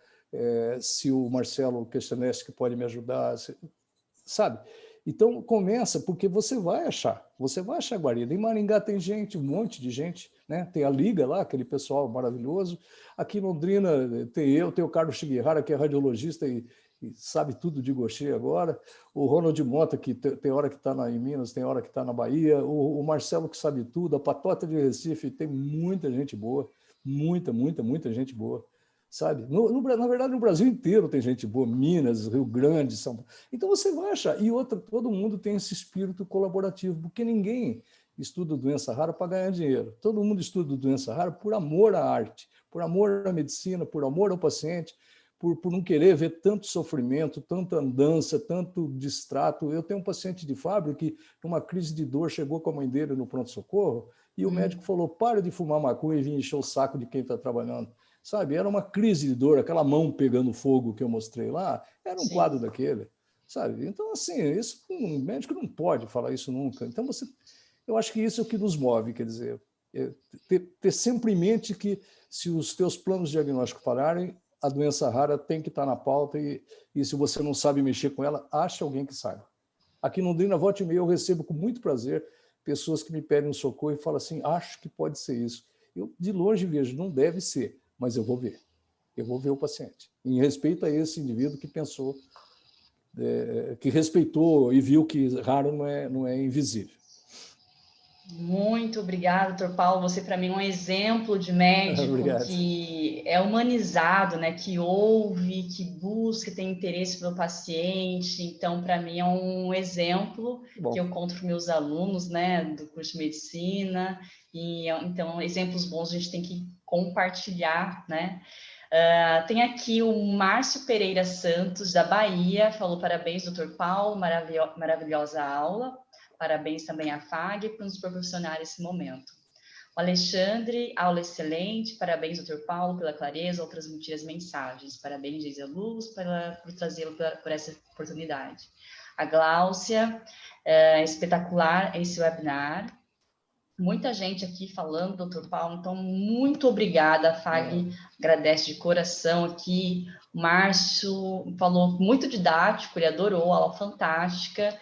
se o Marcelo Questioneschi pode me ajudar, sabe? Então, começa, porque você vai achar guarida. Em Maringá tem gente, um monte de gente, né? Tem a Liga lá, aquele pessoal maravilhoso. Aqui em Londrina tem o Carlos Shigihara, que é radiologista e sabe tudo de Gaucher agora. O Ronald Mota, que tem hora que está em Minas, tem hora que está na Bahia. O Marcelo, que sabe tudo. A Patota de Recife, tem muita gente boa. Muita gente boa. Sabe? Na verdade, no Brasil inteiro tem gente boa, Minas, Rio Grande, São Paulo. Então você vai achar. E outra, todo mundo tem esse espírito colaborativo, porque ninguém estuda doença rara para ganhar dinheiro. Todo mundo estuda doença rara por amor à arte, por amor à medicina, por amor ao paciente, por não querer ver tanto sofrimento, tanta andança, tanto distrato. Eu tenho um paciente de Fábio que, numa crise de dor, chegou com a mãe dele no pronto-socorro e o médico falou, para de fumar maconha e vir encher o saco de quem está trabalhando. Sabe, era uma crise de dor, aquela mão pegando fogo que eu mostrei lá, era um quadro daquele, sabe? Então, assim, isso, um médico não pode falar isso nunca. Então, eu acho que isso é o que nos move, quer dizer, ter sempre em mente que se os teus planos diagnósticos pararem, a doença rara tem que estar na pauta e se você não sabe mexer com ela, ache alguém que saiba. Aqui no Londrina, volta e meia, eu recebo com muito prazer pessoas que me pedem um socorro e falam assim, acho que pode ser isso. Eu, de longe, vejo, não deve ser, mas eu vou ver. Eu vou ver o paciente. Em respeito a esse indivíduo que pensou, que respeitou e viu que raro não é invisível. Muito obrigada, doutor Paulo. Você, para mim, é um exemplo de médico Obrigado. que é humanizado, né? Que ouve, que busca, tem interesse pelo paciente. Então, para mim, é um exemplo que eu conto para meus alunos, né? Do curso de medicina. Então, exemplos bons a gente tem que compartilhar, né? Tem aqui o Márcio Pereira Santos, da Bahia, falou parabéns, doutor Paulo, maravilhosa aula. Parabéns também à FAG por nos proporcionar esse momento. O Alexandre, aula excelente. Parabéns, doutor Paulo, pela clareza ao transmitir as mensagens. Parabéns, Geisa Luz, por trazê-lo por essa oportunidade. A Gláucia, espetacular esse webinar. Muita gente aqui falando, doutor Paulo, então muito obrigada. A FAG agradece de coração aqui. O Márcio falou muito didático, ele adorou, aula fantástica.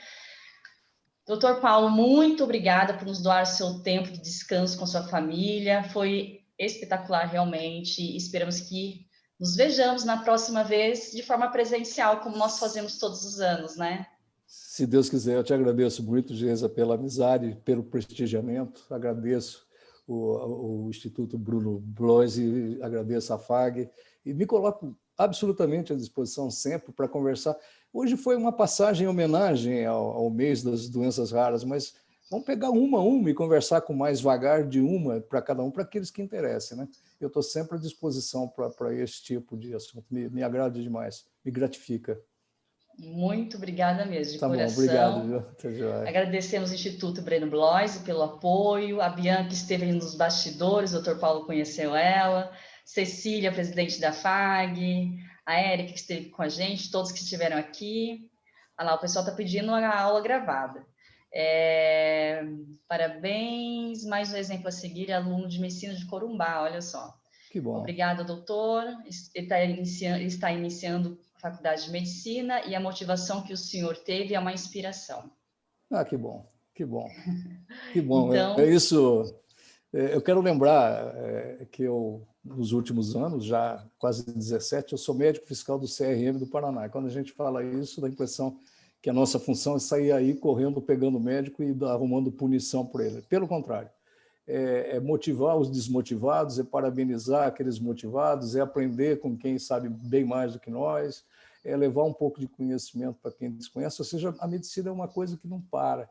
Doutor Paulo, muito obrigada por nos doar o seu tempo de descanso com sua família. Foi espetacular, realmente. Esperamos que nos vejamos na próxima vez de forma presencial, como nós fazemos todos os anos, né? Se Deus quiser, eu te agradeço muito, Geisa, pela amizade, pelo prestigiamento. Agradeço o Instituto Bruno Bloise, agradeço a FAG e me coloco absolutamente à disposição sempre para conversar. Hoje foi uma passagem em homenagem ao mês das doenças raras, mas vamos pegar uma a uma e conversar com mais vagar de uma para cada um, para aqueles que interessem, né? Eu estou sempre à disposição para esse tipo de assunto. Me agrada demais, me gratifica. Muito obrigada mesmo, de Tá bom, coração. obrigado. Agradecemos ao Instituto Breno Bloise pelo apoio, a Bianca esteve nos bastidores, o doutor Paulo conheceu ela, Cecília, presidente da FAG, a Érica que esteve com a gente, todos que estiveram aqui. Olha lá, o pessoal está pedindo a aula gravada. Parabéns, mais um exemplo a seguir, aluno de medicina de Corumbá, olha só. Que bom. Obrigada, doutor. Ele está iniciando a faculdade de medicina e a motivação que o senhor teve é uma inspiração. Ah, que bom, que bom. Que bom. Então, é isso. Eu quero lembrar que eu, nos últimos anos, já quase 17, eu sou médico fiscal do CRM do Paraná. Quando a gente fala isso, dá a impressão que a nossa função é sair aí correndo, pegando o médico e arrumando punição por ele. Pelo contrário, é motivar os desmotivados, é parabenizar aqueles motivados, é aprender com quem sabe bem mais do que nós, é levar um pouco de conhecimento para quem desconhece. Ou seja, a medicina é uma coisa que não para.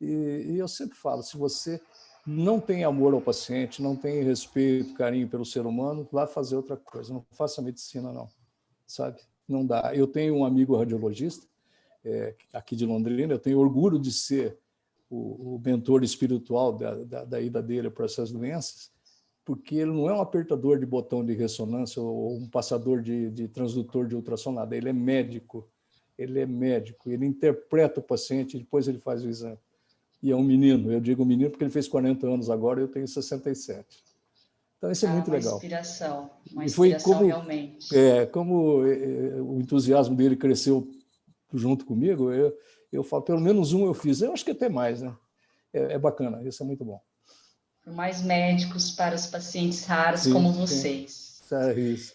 E eu sempre falo, se você não tem amor ao paciente, não tem respeito, carinho pelo ser humano, vá fazer outra coisa. Não faça medicina, não. Sabe? Não dá. Eu tenho um amigo radiologista, aqui de Londrina, eu tenho orgulho de ser o mentor espiritual da ida dele para essas doenças, porque ele não é um apertador de botão de ressonância ou um passador de transdutor de ultrassom, nada. Ele é médico. Ele interpreta o paciente e depois ele faz o exame. E é um menino, eu digo menino porque ele fez 40 anos agora, eu tenho 67. Então, isso é muito legal. Uma inspiração realmente. Como o entusiasmo dele cresceu junto comigo, eu falo, pelo menos um eu fiz. Eu acho que até mais, né? É bacana, isso é muito bom. Por mais médicos para os pacientes raros como vocês. É isso.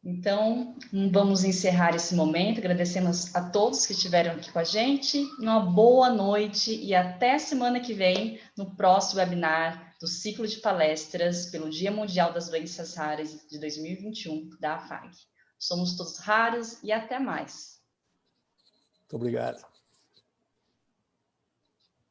Então, vamos encerrar esse momento. Agradecemos a todos que estiveram aqui com a gente. Uma boa noite e até semana que vem, no próximo webinar do ciclo de palestras pelo Dia Mundial das Doenças Raras de 2021 da AFAG. Somos todos raros e até mais. Muito obrigado.